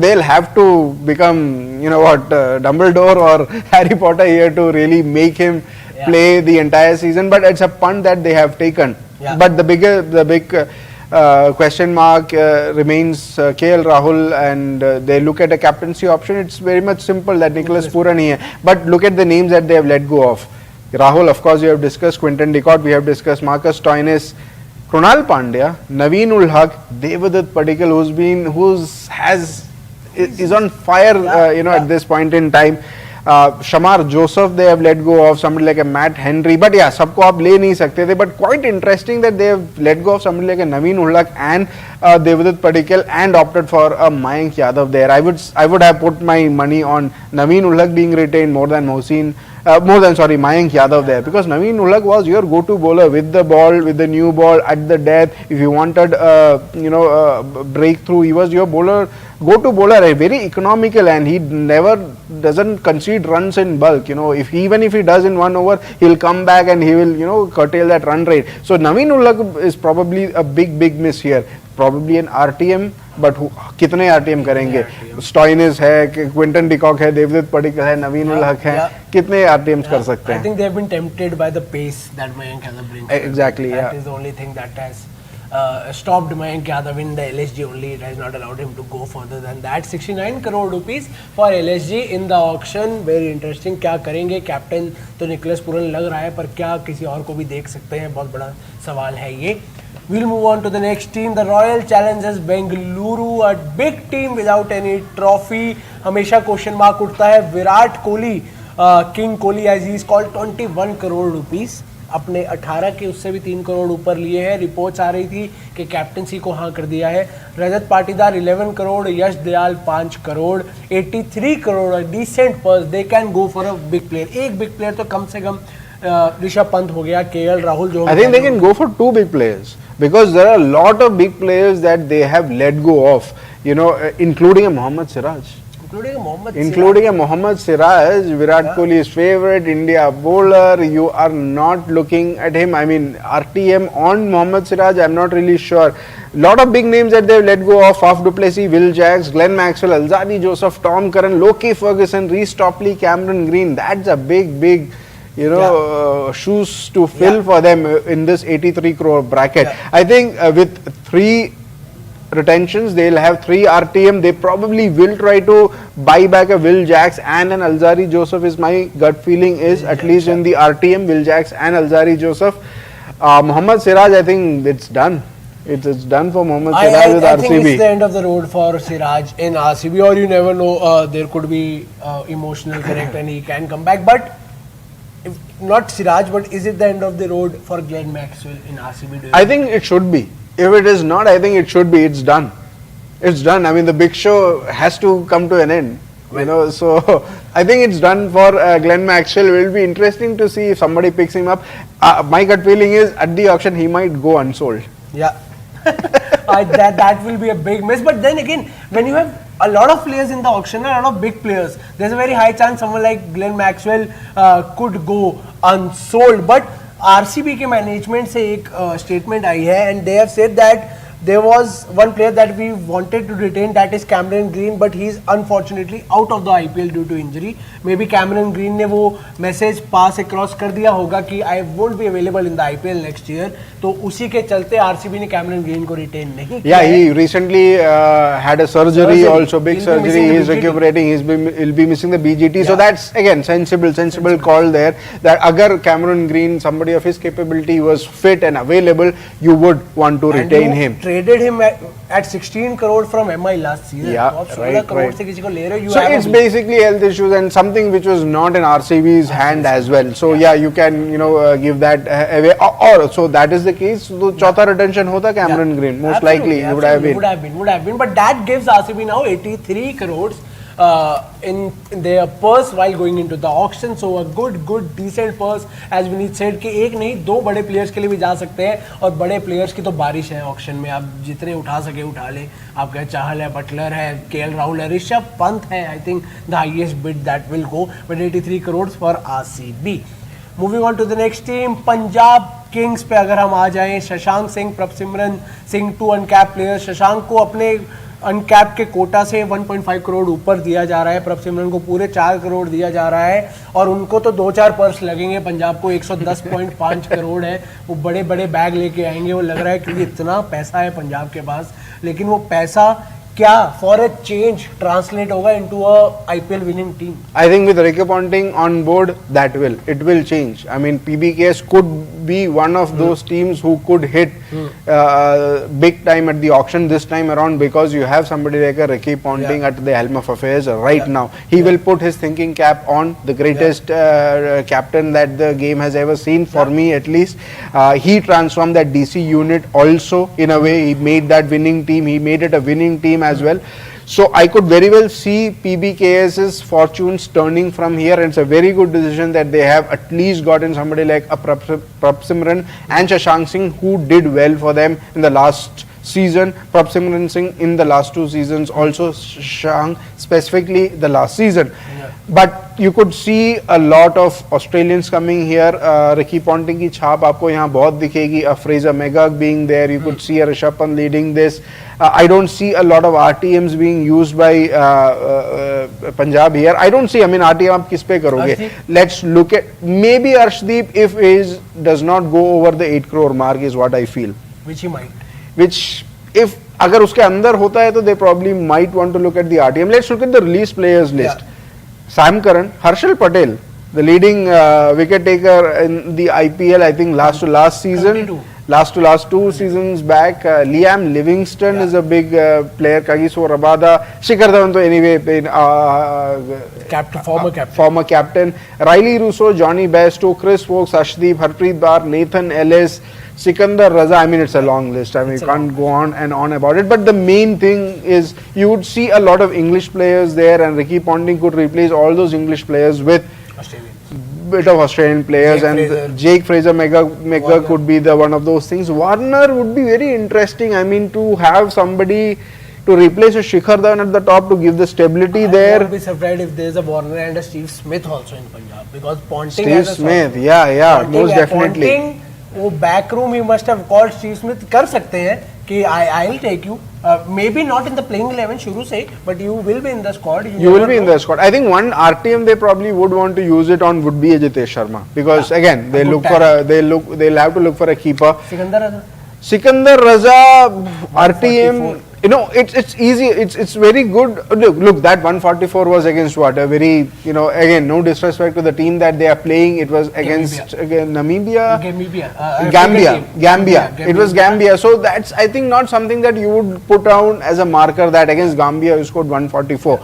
they'll have to become, Dumbledore or Harry Potter here to really make him play the entire season. But it's a punt that they have taken. Yeah. But the big question mark remains KL Rahul, and they look at a captaincy option. It's very much simple that Nicholas Puran here. But look at the names that they have let go of. Rahul, of course, we have discussed. Quinton de Kock, we have discussed. Marcus Stoinis, Krunal Pandya, Naveen ul Haq, Devdutt Padikkal, is on fire, at this point in time. Shamar Joseph they have let go of, somebody like a Matt Henry, but yeah, सबको आप ले नहीं सकते थे. But quite interesting that they have let go of somebody like a Naveen ul Haq and Devdutt Padikkal and opted for a Mayank Yadav there. I would have put my money on Naveen ul Haq being retained more than Mayank Yadav there, because Naveen ul Haq was your go-to bowler with the ball, with the new ball at the death. If you wanted a breakthrough, he was your go-to bowler, very economical, and he doesn't concede runs in bulk. Even if he does in 1 over, he'll come back and he will curtail that run rate. So Naveen ul Haq is probably a big miss here. Probably an RTM, but कितने RTM करेंगे? Stoinis है, Quinton de Kock है, Devdutt Padikkal है, Naveen ul Haq है, कितने RTMs कर सकते हैं? I think they have been tempted by the pace that Mayank Yadav brings. Exactly, That is the only thing that has stopped Mayank Yadav in the LSG only. It has not allowed him to go further than that. 69 crore rupees for LSG in the auction. Very interesting. क्या करेंगे? Captain तो Nicholas Pooran लग रहा है, पर क्या किसी और को भी देख सकते हैं? बहुत बड़ा सवाल है ये. We'll move on to the next team. The Royal Challengers Bengaluru, a big team without any trophy. हमेशा क्वेश्चन मार्क उठता है. Virat Kohli, king Kohli as he is called, 21 crore rupees अपने 18 के उससे भी 3 करोड़ ऊपर लिए हैं. रिपोर्ट्स आ रही थी कि कैप्टनसी को हाँ कर दिया है. Rajat Patidar 11 crore, Yash Dayal 5 crore, 83 crore, decent purse. They can go for a big player. एक बिग प्लेयर तो कम से कम ऋषभ पंत हो गया, केएल राहुल जो I think they can go for 2 big players, because there are a lot of big players that they have let go of, including a Mohammad Siraj. Including a Mohammad Siraj, Virat Kohli's favorite India bowler. You are not looking at him. I mean, RTM on Mohammad Siraj, I'm not really sure. Lot of big names that they've let go of: Faf du Plessis, Will Jacks, Glenn Maxwell, Alzadi Joseph, Tom Curran, Loki Ferguson, Reece Topley, Cameron Green. That's a big shoes to fill for them in this 83 crore bracket. I think with 3 retentions, they'll have 3 RTM. They probably will try to buy back a Will Jacks and an Alzari Joseph, is my gut feeling, is at least in the RTM, Will Jacks and Alzari Joseph. Mohammad Siraj, I think it's done. It's done for Mohammad Siraj with RCB. I think it's the end of the road for Siraj in RCB, or you never know, there could be emotional connect and he can come back. But if not Siraj, but is it the end of the road for Glenn Maxwell in RCB? I think it should be. If it is not, I think it should be. It's done. It's done. I mean, the big show has to come to an end. So I think it's done for Glenn Maxwell. It will be interesting to see if somebody picks him up. My gut feeling is at the auction he might go unsold. Yeah. That will be a big miss. But then again, when you have a lot of players in the auction, a lot of big players, there's a very high chance someone like Glenn Maxwell could go unsold. But RCB के management से एक statement आई है, and they have said that there was one player that we wanted to retain, that is Cameron Green, but he's unfortunately out of the IPL due to injury. Maybe Cameron Green ने वो message pass across कर दिया होगा कि I won't be available in the IPL next year. तो उसी के चलते RCB ने Cameron Green को retain नहीं किया. Yeah, he recently had a surgery also, big surgery. He is recuperating. He'll be missing the BGT. So that's again sensible call there. That agar Cameron Green, somebody of his capability, was fit and available, you would want to retain him. Traded him at 16 crore from MI last season. Yeah, तो आप 16 crore से किसी को ले रहे हो, you So have it's basically health issues and something which was not in RCB's hand as well. So yeah, you can give that away. Or so that is the case. So चौथा retention होता Cameron Green, most likely he would have been. Would have been. But that gives RCB now 83 crores in their purse while going into the auction. So a good decent purse, as Vineet said, कि एक नहीं दो बड़े players के लिए भी जा सकते हैं, और बड़े प्लेयर्स की तो बारिश है ऑक्शन में. आप जितने उठा सके उठा ले. आपका चाहल है, बटलर है, केएल राहुल है, ऋषभ पंत है. I think the highest bid that will go with 83 crore for RCB. Moving on to the next team, Punjab Kings पे अगर हम आ जाएं, शशांक सिंह, प्रभसिमरन सिंह, 2 अनकैप प्लेयर्स. शशांक को अपने अनकैप के कोटा से 1.5 करोड़ ऊपर दिया जा रहा है, प्रभसिमरन को पूरे 4 करोड़ दिया जा रहा है, और उनको तो 2-4 पर्स लगेंगे. पंजाब को 110.5 करोड़ है, वो बड़े बड़े बैग लेके आएंगे, वो लग रहा है, क्योंकि इतना पैसा है पंजाब के पास. लेकिन वो पैसा क्या फॉर अ चेंज ट्रांसलेट होगा into a IPL winning team? I think with Ricky Ponting on board, it will change. I mean, PBKS could be one of those teams who could hit big time at the auction this time around, because you have somebody like a Ricky Ponting at the helm of affairs right now. He will put his thinking cap on, the greatest captain that the game has ever seen, for me at least. He transformed that DC unit also in a way. He made that winning team. He made it a winning team as well. So I could very well see PBKS's fortunes turning from here, and it's a very good decision that they have at least gotten somebody like a Prabhsimran and Shashank Singh, who did well for them in the last season. Prabhsimran Singh in the last 2 seasons, also Shashank specifically the last season. But you could see a lot of Australians coming here. Ricky Ponting की छाप आपको यहाँ बहुत दिखेगी. Fraser Megag being there, you could see a Rishabh Pant leading this. I don't see a lot of RTMs being used by Punjab here. I don't see. I mean, RTM आप किस पे करोगे? Let's look at maybe Arshdeep if he does not go over the 8 crore mark is what I feel. Which he might. Which if अगर उसके अंदर होता है तो they probably might want to look at the RTM. Let's look at the released players list. Sam Curran, Harshal Patel, the leading wicket taker in the IPL, I think last to last season. 22. 2 seasons back. Liam Livingston is a big player. Kagiso Rabada, Shikhar Dhawan to anyway, former captain. Riley Russo, Johnny Bairstow, Chris Wokes, Ashdeep, Harpreet Bar, Nathan Ellis, Sikandar Raza. I mean, it's a long list. I mean, you can't go on and on about it. But the main thing is you would see a lot of English players there, and Ricky Ponting could replace all those English players with bit of Australian players. Jake Fraser Mega could be the one of those things. Warner would be very interesting. I mean, to have somebody to replace a Shikhar Dhawan at the top to give the stability there. I would be surprised if there is a Warner and a Steve Smith also in Punjab, because Ponting Steve Smith, most definitely. Ponting, वो backroom you must have called Steve Smith कर सकते हैं कि I'll take you. Maybe not in the playing 11 शुरू से, but you will be in the squad. You will be in the squad. I think one RTM they probably would want to use it on would be Ajitesh Sharma, because again they'll have to look for a keeper. Sikandar Raza RTM, you know, it's easy, it's very good. Look, that 144 was against what, a very, you know, again, no disrespect to the team that they are playing, it was against Gambia. It was Gambia. So that's, I think, not something that you would put down as a marker that against Gambia you scored 144.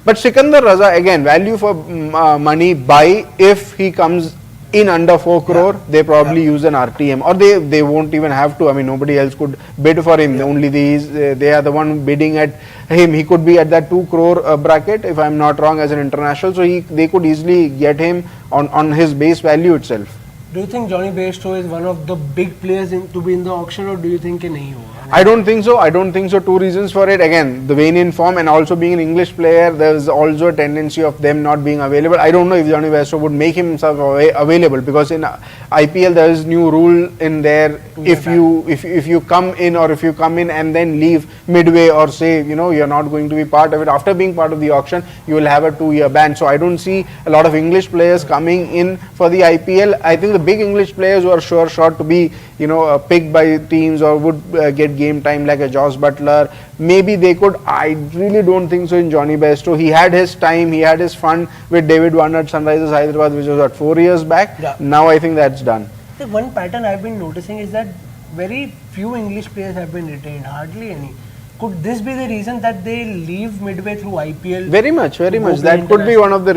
But Sikandar Raza, again, value for money, buy if he comes in under 4 crore, they probably use an RTM, or they won't even have to. I mean, nobody else could bid for him. Only these, they are the one bidding at him. He could be at that 2 crore bracket, if I'm not wrong, as an international. So they could easily get him on his base value itself. Do you think Johnny Bairstow is one of the big players to be in the auction, or do you think कि नहीं होगा? I don't think so. I don't think so. Two reasons for it. Again, the vein in form and also being an English player, there's also a tendency of them not being available. I don't know if Johnny Bairstow would make himself available, because in IPL there is new rule in there. If you come in, or if you come in and then leave midway, or say you're not going to be part of it after being part of the auction, you will have a 2-year ban. So I don't see a lot of English players coming in for the IPL. I think the big English players who are sure shot to be picked by teams or would get game time, like a Josh Butler, maybe they could. I really don't think so in Johnny Bairstow. He had his time, he had his fun with David Warner at Sunrisers Hyderabad, which was 4 years back. Yeah. Now I think that's done. The one pattern I've been noticing is that very few English players have been retained, hardly any. Could this be the reason that they leave midway through IPL? Very much. That could be one of the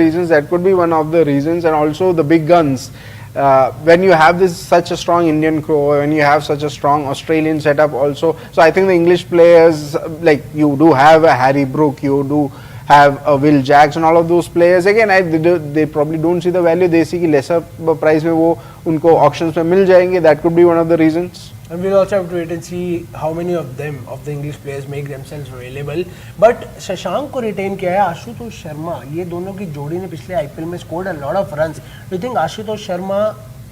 reasons. And also the big guns. When you have such a strong Indian core, when you have such a strong Australian setup also, so I think the English players, like you do have a Harry Brook, you do have a Will Jacks, and all of those players, again they probably don't see the value. They see कि lesser price में वो उनको auctions में मिल जाएंगे. That could be one of the reasons. And we'll also have to wait and see how many of them, of the English players, make themselves available. But Shashank को retain किया है आशुतोष शर्मा. ये दोनों की जोड़ी ने पिछले IPL में scored a lot of runs. Do you think Ashutosh Sharma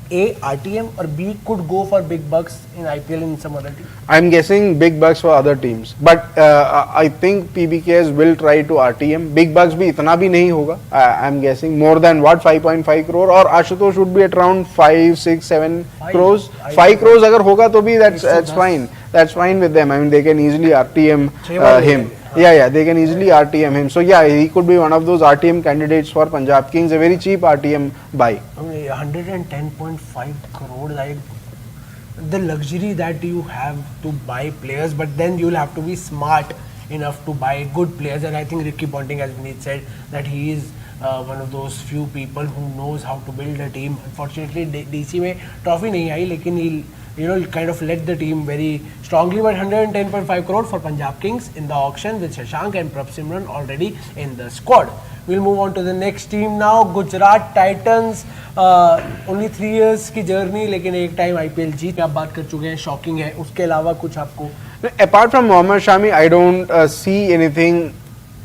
A, RTM, or B, could go for big bucks in IPL in some other team? I'm guessing big bucks for other teams, but I think PBKs will try to RTM. Big bucks भी इतना भी नहीं होगा. I'm guessing more than 5.5 crore, or Ashutosh would be at around 5, 6, 7 crores. 5 crores अगर होगा तो भी that's fine. That's fine with them. I mean, they can easily RTM him. Yeah, they can easily RTM him. So yeah, he could be one of those RTM candidates for Punjab Kings. A very cheap RTM buy. I mean, 110.5 crore, like the luxury that you have to buy players, but then you'll have to be smart enough to buy good players. And I think Ricky Ponting, as Vineet said, that he is one of those few people who knows how to build a team. Unfortunately, DC में trophy नहीं आई, लेकिन he'll kind of led the team very strongly. But 110.5 crore for Punjab Kings in the auction, with Shashank and Prabh Simran already in the squad. We'll move on to the next team now. Gujarat Titans. Only 3 years की journey, लेकिन एक time IPL जीत आप बात कर चुके हैं, shocking है. उसके अलावा कुछ आपको? Apart from Mohammad Shami, I don't see anything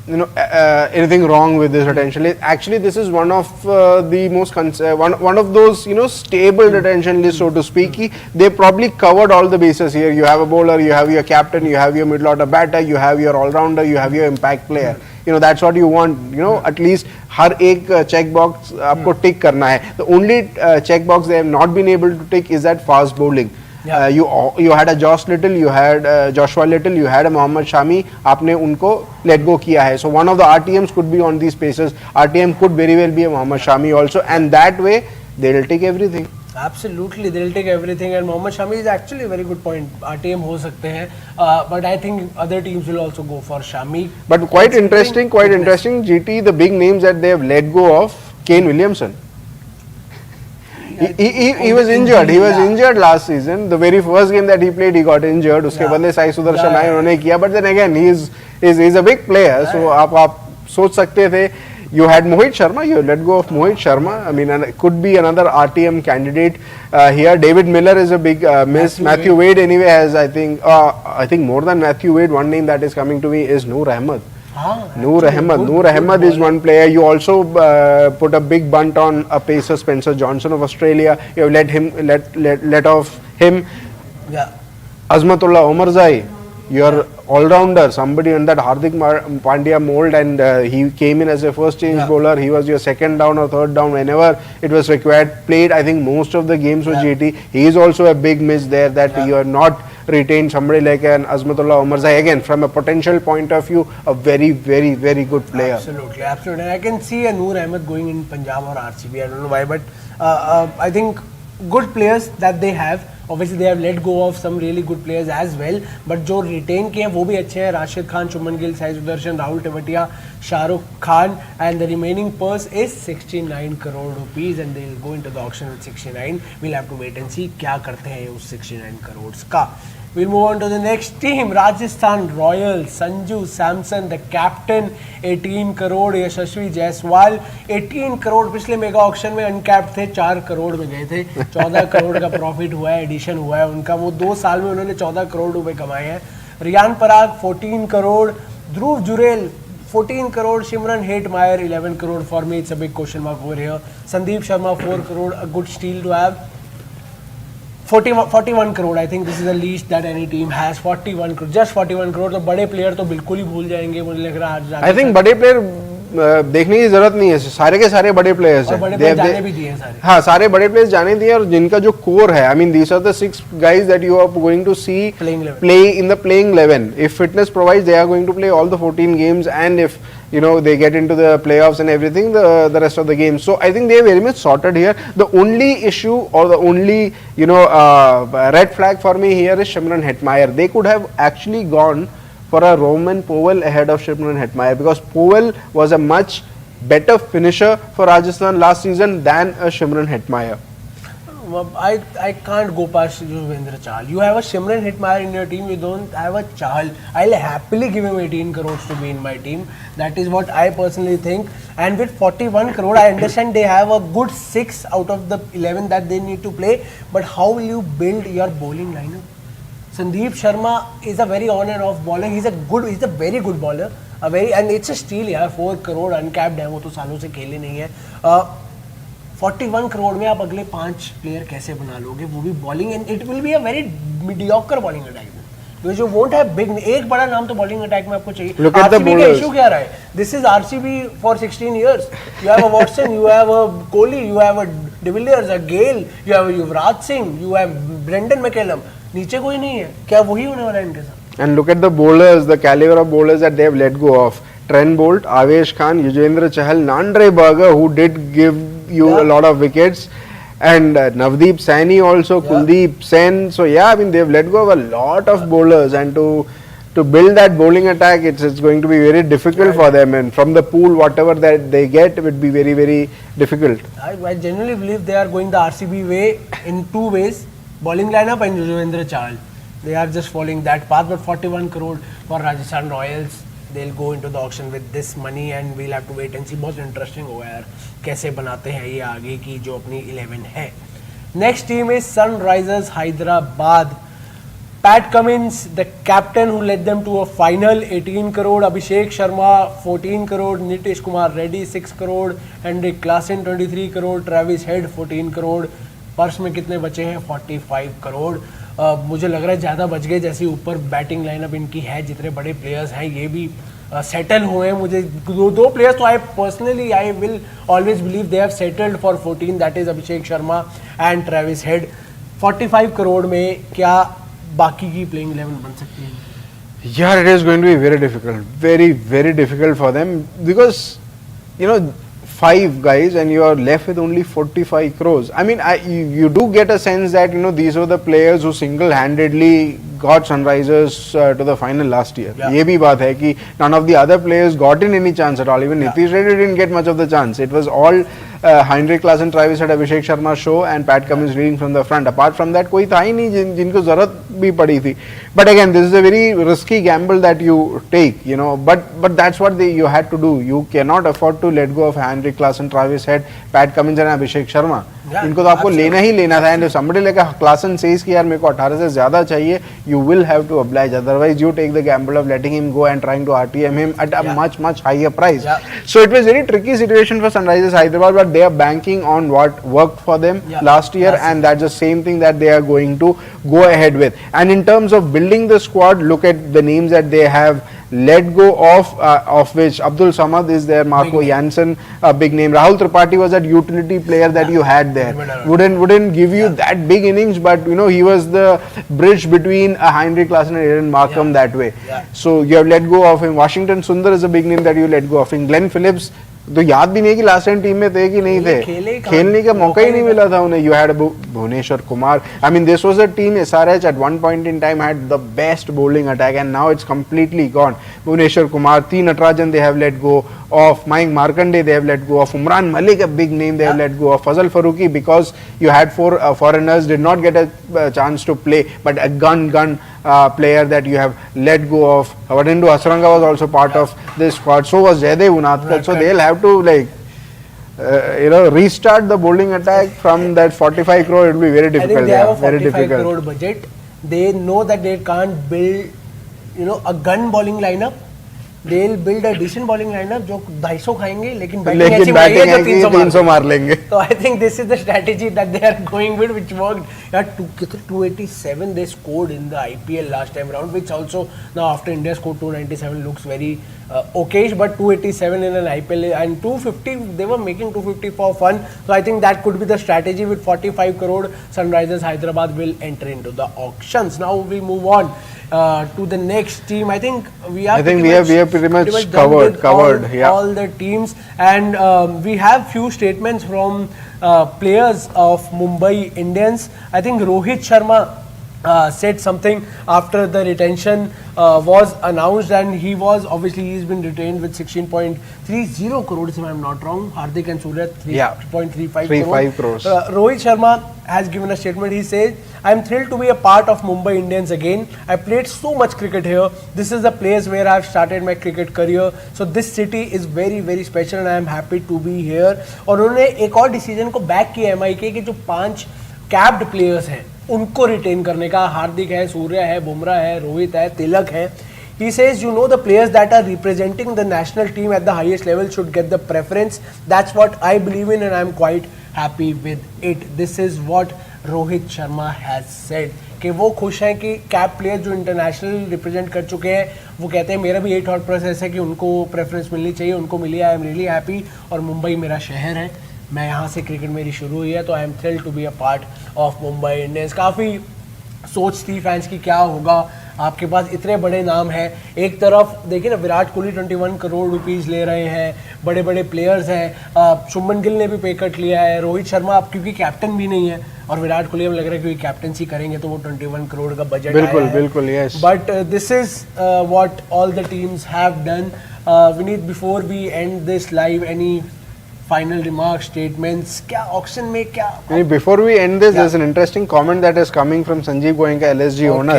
anything wrong with this retention list. Actually, this is one of the most one of those stable retention lists, so to speak. They probably covered all the bases here. You have a bowler, you have your captain, you have your middle order batter, you have your all rounder, you have your impact player. That's what you want. At least हर एक check box आपको tick करना है. The only check box they have not been able to tick is that fast bowling. Yeah. You had a Josh Little, you had Joshua Little, you had a Mohammad Shami. आपने उनको let go किया है. So one of the RTMs could be on these paces. RTM could very well be a Mohammad Shami also, and that way they'll take everything. Absolutely, they'll take everything. And Mohammad Shami is actually a very good point. RTM हो सकते हैं, but I think other teams will also go for Shami. But quite interesting. GT, the big names that they have let go of, Kane Williamson. He was injured. He was injured last season. The very first game that he played, he got injured. उसके बदले साई सुदर्शन आए, उन्होंने किया. But then again, he's a big player. So आप सोच सकते थे. You had Mohit Sharma. You let go of Mohit Sharma. I mean, it could be another RTM candidate here. David Miller is a big miss. Matthew Wade anyway has, I think more than Matthew Wade, one name that is coming to me is Noor Ahmed. Noor Ahmed is one player. You also put a big bunt on a pacer, Spencer Johnson of Australia. You have let off him. Yeah. Azmatullah Omarzai, your all-rounder, somebody in that Hardik Pandya mold, and he came in as a first change bowler. He was your second down or third down whenever it was required. Played, I think, most of the games for GT. He is also a big miss there, that you are not retained somebody like an Azmatullah Omarzai. Again, from a potential point of view, a very, very, very good player. Absolutely. And I can see a Noor Ahmed going in Punjab or RCB. I don't know why, but I think good players that they have. Obviously, they have let go of some really good players as well. But जो retain किए हैं वो भी अच्छे हैं. Rashid Khan, Chuman Gill, Sai Sudarshan, Rahul Tewatia, Shahrukh Khan, and the remaining purse is 69 crore rupees, and they will go into the auction with 69. We'll have to wait and see क्या करते हैं उस 69 crores का. We'll move on to the next team, Rajasthan Royals. Sanju Samson, the captain, 18 crore. यशस्वी जायसवाल 18 करोड़. पिछले mega auction में uncapped थे, 4 करोड़ में गए थे. 14 करोड़ का प्रॉफिट हुआ है, एडिशन हुआ है उनका. वो 2 साल में उन्होंने 14 करोड़ रुपए कमाए हैं. रियान पराग 14 करोड़. ध्रुव Jurel 14 crore, Shimran Hetmeyer 11 crore. For me, it's a big question mark over here. Sandeep Sharma 4 crore, a good steal to have. 41 crore, I think this is the least that any team has. 41 crore, just 41 crore. तो बड़े player तो बिल्कुल ही भूल जाएंगे, मुझे लग रहा है. I think बड़े प्लेयर देखने की जरूरत नहीं है, सारे के सारे बड़े प्लेयर्स हैं. बड़े प्लेयर जाने भी दिए हैं सारे. हाँ, सारे बड़े प्लेयर्स जाने दिए और जिनका जो कोर है, I mean these are the 6 guys that you are going to see play in the playing 11. If fitness provides, they are going to play all the 14 games, and if they get into the playoffs and everything, the rest of the games. So I think they are very much sorted here. The only issue or the only red flag for me here is Shimran Hetmeyer. They could have actually gone for a Roman Powell ahead of Shimran Hetmeyer, because Powell was a much better finisher for Rajasthan last season than a Shimran Hetmeyer. I can't go past Yuzvendra Chahal. You have a Shimran Hetmeyer in your team, you don't have a Chahal. I'll happily give him 18 crores to be in my team. That is what I personally think. And with 41 crore, I understand they have a good 6 out of the 11 that they need to play. But how will you build your bowling lineup? Sandeep Sharma is a very on and off bowler. He's a very good bowler. And it's a steal यार. 4 crore uncapped है, वो तो सालों से खेले नहीं है. 41 करोड़ में आप अगले 5 प्लेयर कैसे बना लोगे, वो भी bowling, and it will be a very mediocre bowling attack. Because you won't have big, एक बड़ा नाम तो बॉलिंग अटैक में आपको चाहिए. आरसीबी का इशू क्या रहा है? This is RCB for 16 years. You have a Watson, you have a Kohli, you have a de Villiers, a Gayle, you have Yuvraj Singh, you have Brendon McCullum. नीचे कोई नहीं है. क्या वही होने वाला है इनके साथ? And look at the bowlers, the caliber of bowlers that they have let go of. Trent Bolt, Avesh Khan, Yuzvendra Chahal, Nandre Berger, who did give you a lot of wickets, and Navdeep Saini also, Kuldeep Sen. So yeah, I mean they've let go of a lot of bowlers, and to build that bowling attack, it's going to be very difficult for them. And from the pool, whatever that they get would be very, very difficult. I genuinely believe they are going the RCB way in 2 ways: bowling lineup and Yuzvendra Chahal. They are just following that path. But 41 crore for Rajasthan Royals, they'll go into the auction with this money, and we'll have to wait and see. बहुत interesting होगा यार, कैसे बनाते हैं ये आगे की जो अपनी 11 है. Next team is Sunrisers Hyderabad. Pat Cummins, the captain who led them to a final, 18 crore. Abhishek Sharma 14 crore. Nitish Kumar Reddy 6 crore. Hendrik Klassen 23 crore. Travis Head 14 crore. Purse में कितने बचे हैं? 45 करोड़. मुझे लग रहा है ज़्यादा बच गए, जैसे ऊपर बैटिंग लाइनअप इनकी है, जितने बड़े प्लेयर्स हैं ये भी सेटल हुए हैं. मुझे दो प्लेयर्स तो I will always believe they have settled for 14, that is Abhishek Sharma and Travis head. 45 crore में क्या बाकी की प्लेइंग 11 बन सकती है? Yeah, it is going to be very difficult, very, very difficult for them, because 5 guys and you are left with only 45 crores. I mean, you do get a sense that these were the players who single-handedly got Sunrisers to the final last year. ये भी बात है कि none of the other players got in any chance at all. Even Nitish Reddy didn't get much of the chance. It was all Hendrik Klassen, Travis Head, Abhishek Sharma show and Pat Cummins leading from the front. Apart from that, कोई था ही नहीं जिनको जरूरत भी पड़ी थी. But again, this is a very risky gamble that you take, But that's what you had to do. You cannot afford to let go of Hendrik Klassen, Travis Head, Pat Cummins and Abhishek Sharma. इनको तो आपको लेना ही लेना था. And if somebody like Klassen says कि यार मेरे को 18 से ज्यादा चाहिए, you will have to oblige. Otherwise, you take the gamble of letting him go and trying to RTM him at a much higher price. So it was very tricky situation for Sunrisers Hyderabad, but they are banking on what worked for them last year, and that's the same thing that they are going to go ahead with. And in terms of building the squad, look at the names that they have let go of which Abdul Samad is there, Marco Janssen, a big name. Rahul Tripathi was that utility player that you had there. Wouldn't give you that big innings, but he was the bridge between a Hendrik Klassen and Aaron Markham that way. So you have let go of him. Washington Sundar is a big name that you let go of him. Glenn Phillips, तो याद भी नहीं कि last time team में थे कि नहीं थे, खेलने का मौका ही नहीं मिला था उन्हें. You had Bhuvneshwar Kumar. I mean this was a team. SRH at one point in time had the best bowling attack, and now it's completely gone. Bhuvneshwar Kumar, T Natarajan they have let go of. Mayank Markande they have let go of. Umran Malik, a big name, they have let go of. Fazal Farooqi, because you had 4 foreigners, did not get a chance to play, but a gun player that you have let go of. Vadindu Hasaranga was also part of this squad. So was Jaydev Unadkat. So they'll have to restart the bowling attack from that 45 crore. It will be very difficult. I think they have a very 45 difficult. crore budget. They know that they can't build, a gun bowling lineup. They'll build a decent bowling lineup जो 250 खाएंगे लेकिन batting ऐसी मारेंगे जो 300 मार लेंगे. So I think this is the strategy that they are going with, which worked. 287 they scored in the IPL last time round, which also now after India scored 297 looks very okayish, but 287 in an IPL and 250 they were making 250 for fun. So I think that could be the strategy. With 45 crore, Sunrisers Hyderabad will enter into the auctions. Now we move on to the next team. I think we are pretty much covered all the teams, and we have few statements from players of Mumbai Indians. I think Rohit Sharma said something after the retention was announced, and he's been retained with 16.30 crores if I'm not wrong. Hardik and Surya 3.35 crores. Rohit Sharma has given a statement. He says, I'm thrilled to be a part of Mumbai Indians again. I played so much cricket here. This is the place where I've started my cricket career. So this city is very very special and I am happy to be here. और उन्होंने एक और decision को back किया MI के कि जो 5 capped players हैं उनको रिटेन करने का. हार्दिक है, सूर्या है, बुमराह है, रोहित है, तिलक है. He says, the players that are representing the national team at the highest level should get the preference. That's what I believe in and I'm quite happy with it. This is what Rohit Sharma has said. कि वो खुश हैं कि cap player जो international represent कर चुके हैं वो कहते हैं मेरा भी यही थॉट प्रोसेस है कि उनको प्रेफरेंस मिलनी चाहिए. उनको मिली. I am really happy. और मुंबई मेरा शहर है, मैं यहाँ से क्रिकेट मेरी शुरू हुई है, तो I am thrilled to be a part of Mumbai Indians. काफ़ी सोच थी फैंस की क्या होगा, आपके पास इतने बड़े नाम हैं. एक तरफ देखिए ना, विराट कोहली 21 करोड़ रुपीस ले रहे हैं, बड़े बड़े प्लेयर्स हैं. शुभमन गिल ने भी पे कट लिया है. रोहित शर्मा अब क्योंकि कैप्टन भी नहीं है और विराट कोहली हमें लग रहा है क्योंकि कैप्टनसी करेंगे तो वो 21 करोड़ का बजट बिल्कुल yes. But this is what all the teams have done. Vineet, before we end this live, any final remarks, statements? क्या auction में क्या? Before we end this, there's an interesting comment that is coming from Sanjeev Goenka, LSG owner.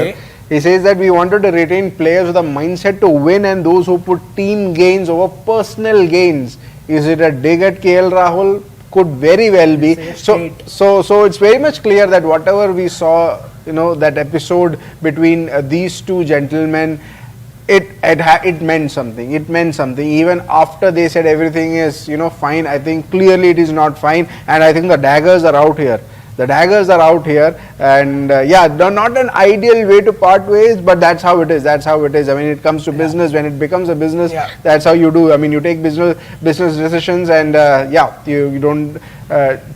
He says that we wanted to retain players with a mindset to win and those who put team gains over personal gains. Is it a dig at KL Rahul? Could very well be. So it's very much clear that whatever we saw, that episode between these two gentlemen, it meant something. It meant something. Even after they said everything is fine, I think clearly it is not fine, and I think the daggers are out here. And not an ideal way to part ways, but that's how it is. I mean, it comes to business. When it becomes a business, that's how you do. I mean, you take business decisions, and you don't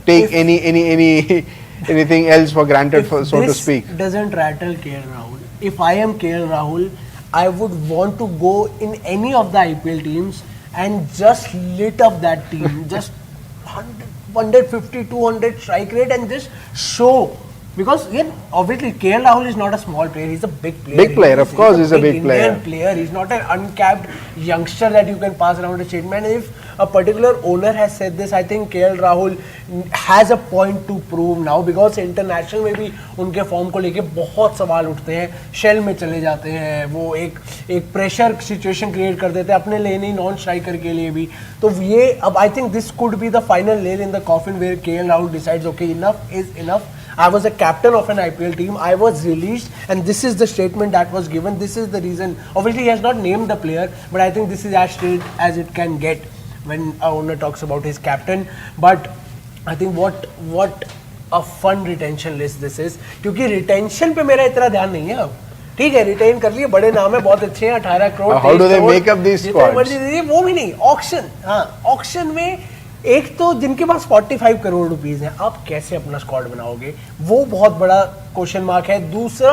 take anything else for granted, so to speak. This doesn't rattle KL Rahul. If I am KL Rahul, I would want to go in any of the IPL teams and just lit up that team, just 150, 200 strike rate and just show. Because again, obviously KL Rahul is not a small player, he's a big player. Of course he's a big Indian player. He's not an uncapped youngster that you can pass around a statement. And if a particular owner has said this, I think KL Rahul has a point to prove now, because international में भी उनके form को लेके बहुत सवाल उठते हैं. Shell में चले जाते हैं, वो एक प्रेशर सिचुएशन क्रिएट कर देते हैं अपने लिए नहीं, नॉन स्ट्राइकर के लिए भी. तो ये अब I think this could be the final nail in the coffin where KL Rahul decides, okay, enough is enough. I was a captain of an IPL team. I was released, and this is the statement that was given. This is the reason. Obviously, he has not named the player, but I think this is as straight as it can get when a owner talks about his captain. But I think what a fun retention list this is. क्योंकि retention पे मेरा इतना ध्यान नहीं है अब. ठीक है, रिटेन कर लिए, बड़े नाम है, बहुत अच्छे हैं, 18 crore. How do they make up these squads? वो भी नहीं. ऑक्शन, हाँ, ऑक्शन में एक तो जिनके पास 45 करोड़ रुपीस हैं, आप कैसे अपना स्क्वाड बनाओगे, वो बहुत बड़ा क्वेश्चन मार्क है. दूसरा,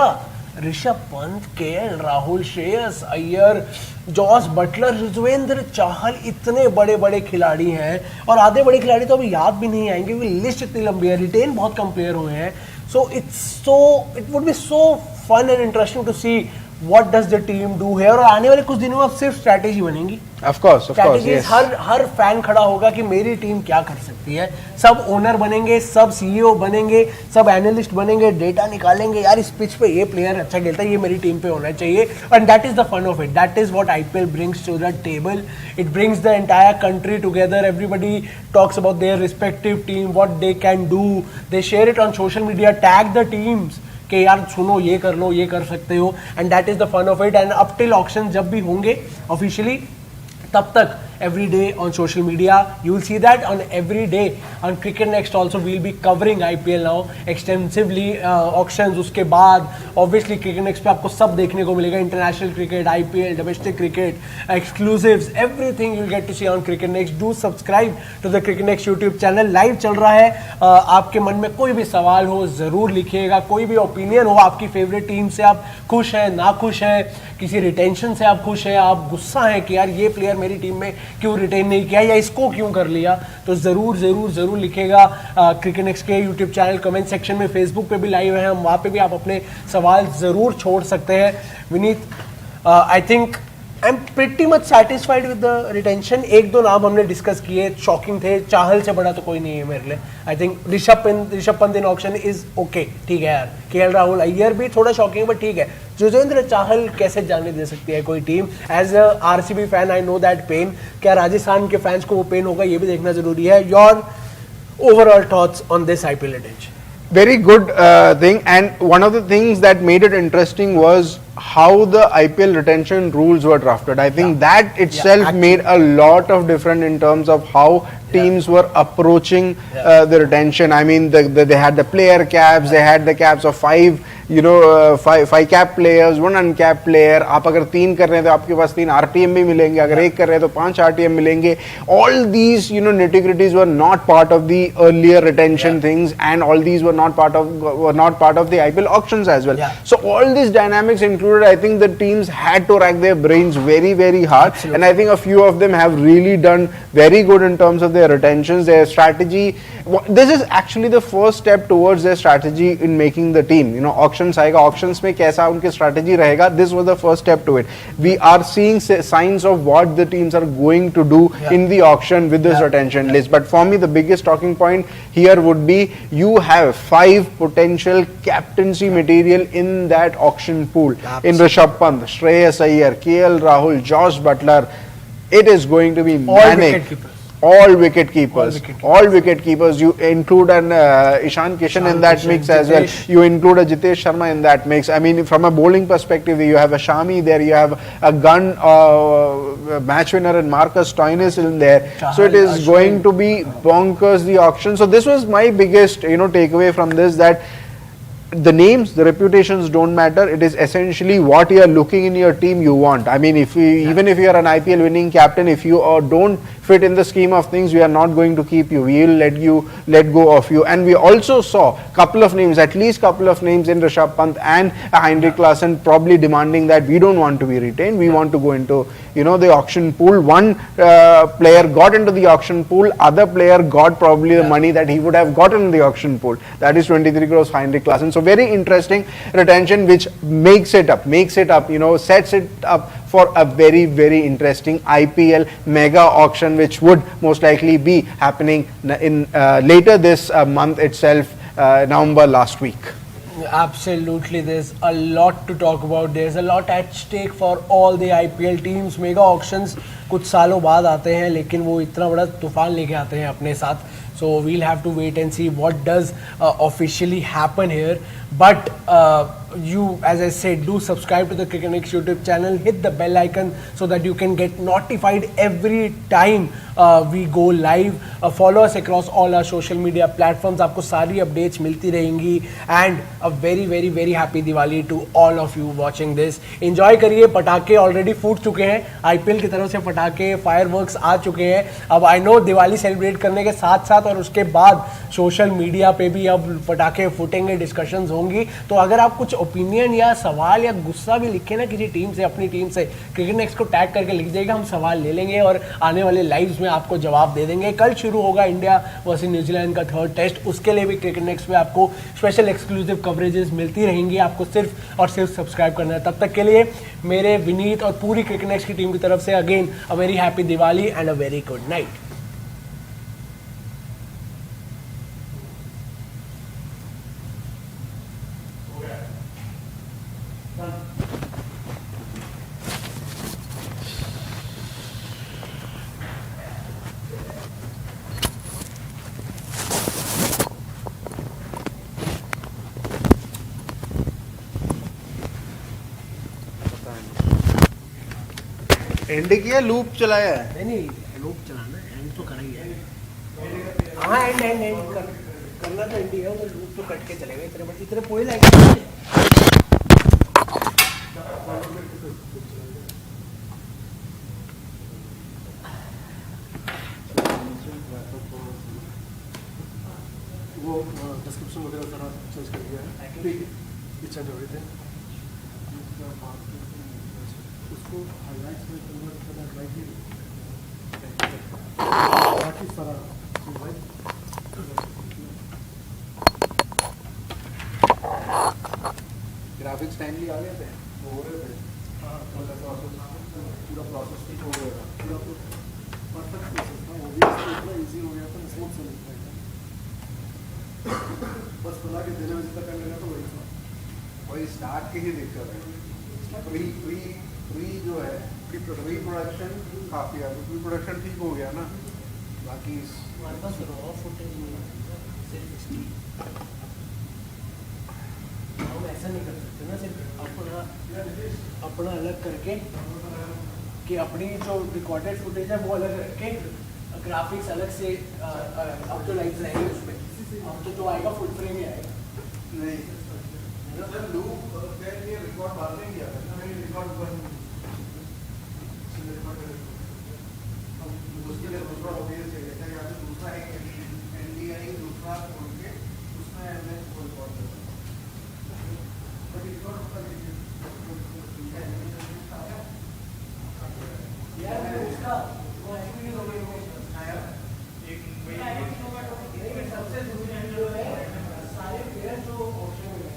Rishabh Pant, KL Rahul, Shreyas Iyer, Jos Buttler, Yuzvendra Chahal, इतने बड़े बड़े खिलाड़ी हैं. और आधे बड़े खिलाड़ी तो अभी याद भी नहीं आएंगे क्योंकि लिस्ट इतनी लंबी है. रिटेन बहुत कम प्लेयर हुए हैं. So it would be so fun and interesting to see what does the team do here, और आने वाले कुछ दिनों में अब सिर्फ स्ट्रैटेजी बनेगी। Of course, strategies yes. Her fan खड़ा होगा कि मेरी टीम क्या कर सकती है, सब ओनर बनेंगे, सब सीईओ बनेंगे, सब एनालिस्ट बनेंगे, डेटा निकालेंगे, यार इस पिच पे ये प्लेयर अच्छा खेलता है, ये मेरी टीम पे होना चाहिए, and that is the fun of it, that is what IPL brings to the table, it brings the entire country together, everybody talks about their respective team, what they can do, they share it on social media, tag the teams कि यार सुनो ये कर लो, ये कर सकते हो, and that is the fun of it, and up till auction जब भी होंगे ऑफिशियली, तब तक every day on social media you will see that, on every day on Cricket Next also we'll be covering IPL now extensively, auctions, उसके बाद obviously Cricket Next पे आपको सब देखने को मिलेगा, international cricket, IPL, domestic cricket, exclusives, everything you'll get to see on Cricket Next. Do subscribe to the Cricket Next YouTube channel, live चल रहा है, आपके मन में कोई भी सवाल हो ज़रूर लिखिएगा, कोई भी ओपिनियन हो, आपकी फेवरेट टीम से आप खुश हैं, ना खुश हैं, किसी रिटेंशन से आप खुश हैं, आप गुस्सा हैं कि यार ये प्लेयर मेरी टीम में क्यों रिटेन नहीं किया या इसको क्यों कर लिया, तो ज़रूर ज़रूर ज़रूर लिखेगा क्रिकेट नेक्स्ट के यूट्यूब चैनल कमेंट सेक्शन में, फेसबुक पे भी लाइव है हम, वहाँ पे भी आप अपने सवाल ज़रूर छोड़ सकते हैं। Vineet, I think I am pretty much satisfied with the retention. एक दो नाम हमने डिस्कस किए, शॉकिंग थे, चाहल से बड़ा तो कोई नहीं है मेरे लिए। I think Rishabh Pant in auction is okay, ठीक है यार। केएल राहुल, अय्यर भी थोड़ा शॉकिंग बट ठीक है। युजवेंद्र चाहल कैसे जाने दे सकती है कोई team? As a RCB fan I know that pain. क्या राजस्थान के फैंस को वो पेन होगा, ये भी देखना जरूरी है। Your overall thoughts on this IPL retention? Very good thing, and one of the things that made it interesting was how the IPL retention rules were drafted. I think that itself made a lot of difference in terms of how teams were approaching the retention. I mean, they had the player caps, they had the caps of five cap players, one uncapped player. आप अगर 3 कर रहे हैं तो आपके पास 3 RTM भी मिलेंगे, अगर 1 कर रहे हैं तो 5 RTM मिलेंगे. All these nitty-gritties were not part of the earlier retention things, and all these were not part of the IPL auctions as well. So all these dynamics included, I think the teams had to rack their brains very, very hard. Absolutely. And I think a few of them have really done very good in terms of their retentions, their strategy. This is actually the first step towards their strategy in making the team. Auctions आएगा, auctions में कैसा उनकी strategy रहेगा. This was the first step to it. We are seeing signs of what the teams are going to do in the auction with this retention list. But for me, the biggest talking point here would be you have 5 potential captaincy material in that auction pool. Absolutely. In Rishabh Pant, Shreyas Iyer, KL Rahul, Josh Butler. It is going to be manic. All wicket keepers. You include an Ishan Kishan in that mix as well. You include a Jitesh Sharma in that mix. I mean, from a bowling perspective, you have a Shami there, you have a gun match winner and Marcus Stoinis in there. So it is going to be bonkers, the auction. So this was my biggest takeaway from this, that the names, the reputations don't matter. It is essentially what you are looking in your team you want. I mean, even if you are an IPL winning captain, if you don't fit in the scheme of things, we are not going to keep you. We will let go of you. And we also saw at least couple of names in Rishabh Pant and Heinrich Klaasen probably demanding that we don't want to be retained. We want to go into the auction pool. One player got into the auction pool, other player got probably the money that he would have gotten in the auction pool. That is 23 crores Heinrich Klaasen. So very interesting retention, which makes it up, sets it up for a very, very interesting IPL mega auction, which would most likely be happening in later this month itself, November last week. Absolutely, there's a lot to talk about. There's a lot at stake for all the IPL teams. Mega auctions कुछ सालों बाद आते हैं, लेकिन वो इतना बड़ा तूफान लेके आते हैं अपने साथ. So we'll have to wait and see what does officially happen here. But you, as I said, do subscribe to the Cricket Next YouTube channel. Hit the bell icon so that you can get notified every time we go live. Follow us across all our social media platforms. आपको सारी updates मिलती रहेंगी. And a very, very, very happy Diwali to all of you watching this. Enjoy करिए. पटाखे already फूट चुके हैं. IPL की तरफ से पटाखे, fireworks आ चुके हैं. अब I know दिवाली सेलिब्रेट करने के साथ साथ और उसके बाद सोशल मीडिया पे भी अब पटाखे फूटेंगे, डिस्कशंस होंगे. होंगी। तो अगर आप कुछ ओपिनियन या सवाल या गुस्सा भी लिखे ना किसी टीम से, अपनी टीम से, क्रिकेट नेक्स्ट को टैग करके लिख देगा, हम सवाल ले लेंगे और आने वाले लाइव्स में आपको जवाब दे देंगे। कल शुरू होगा इंडिया वर्सेस न्यूजीलैंड का थर्ड टेस्ट, उसके लिए भी क्रिकेट नेक्स्ट में आपको स्पेशल एक्सक्लूसिव कवरेजेस मिलती रहेंगी। आपको सिर्फ और सिर्फ सब्सक्राइब करना है। तब तक के लिए मेरे, विनीत और पूरी क्रिकेट नेक्स्ट की टीम की तरफ से again a very happy Diwali and a very good night. And किया, लूप चलाया है? नहीं लूप चलाना है, एंड तो करा ही है। हाँ एंड करना तो एंड ही है, तो लूप तो कट के चलेगा। इतने पूरे लाएगा। वो डिस्क्रिप्शन वगैरह सारा चेंज कर दिया है, ठीक है, इट्स एंड एवरीथिंग। उसको हाईलाइट्स में कन्वर्ट करना राइट, बाकी सारा ग्राफिक्स टाइमली आ गए थे, हो रहे थे। हाँ, पूरा प्रोसेस ठीक हो गया था, पूरा परफेक्ट प्रोसेस था। वो भी इतना ईजी हो गया था, स्मूथ से लिखा था, बस बना के देने में जितना टाइम लगा तो वही था। वही स्टार्ट की ही दिक्कत है। प्री जो है, प्री प्रोडक्शन काफी है, प्री प्रोडक्शन ठीक हो गया ना, बाकी हमारे पास रॉ फुटेज नहीं है, सिर्फ हम ऐसा नहीं कर सकते ना, सिर्फ अपना अलग करके कि अपनी जो रिकॉर्डेड फुटेज है वो अलग रखे, ग्राफिक्स अलग से अब तो लाइव रहेंगे उसमें, अब तो जो आएगा फुल फ्रेम ही आएगा। नहीं लूप रिकॉर्ड बाद में किया था, मैंने रिकॉर्ड उसके लिए दूसरा ऑडियंस है, या तो दूसरा एक एनडीआई दूसरा खोल के उसमें मैं खोल पाता यार उसका सबसे जो है सारे प्लेयर जो ऑप्शन में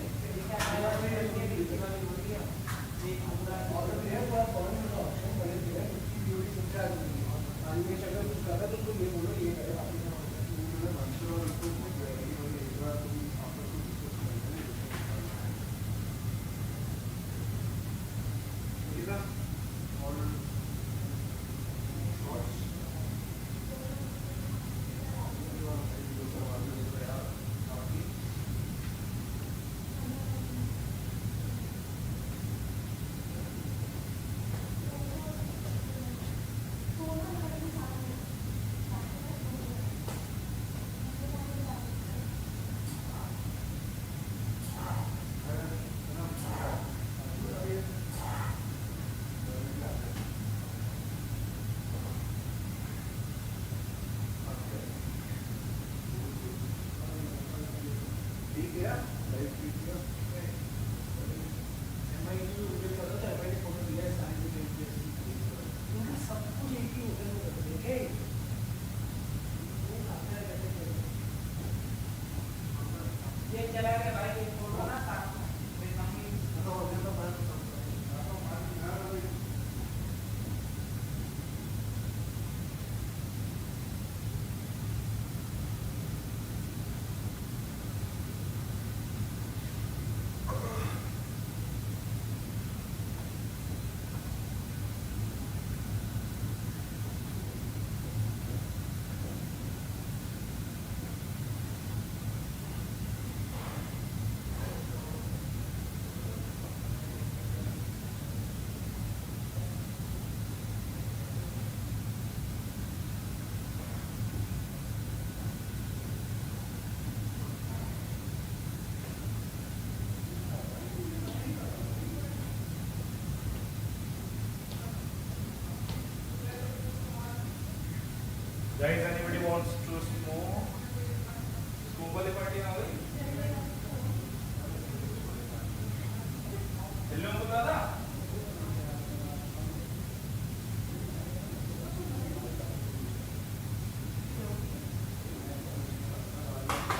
है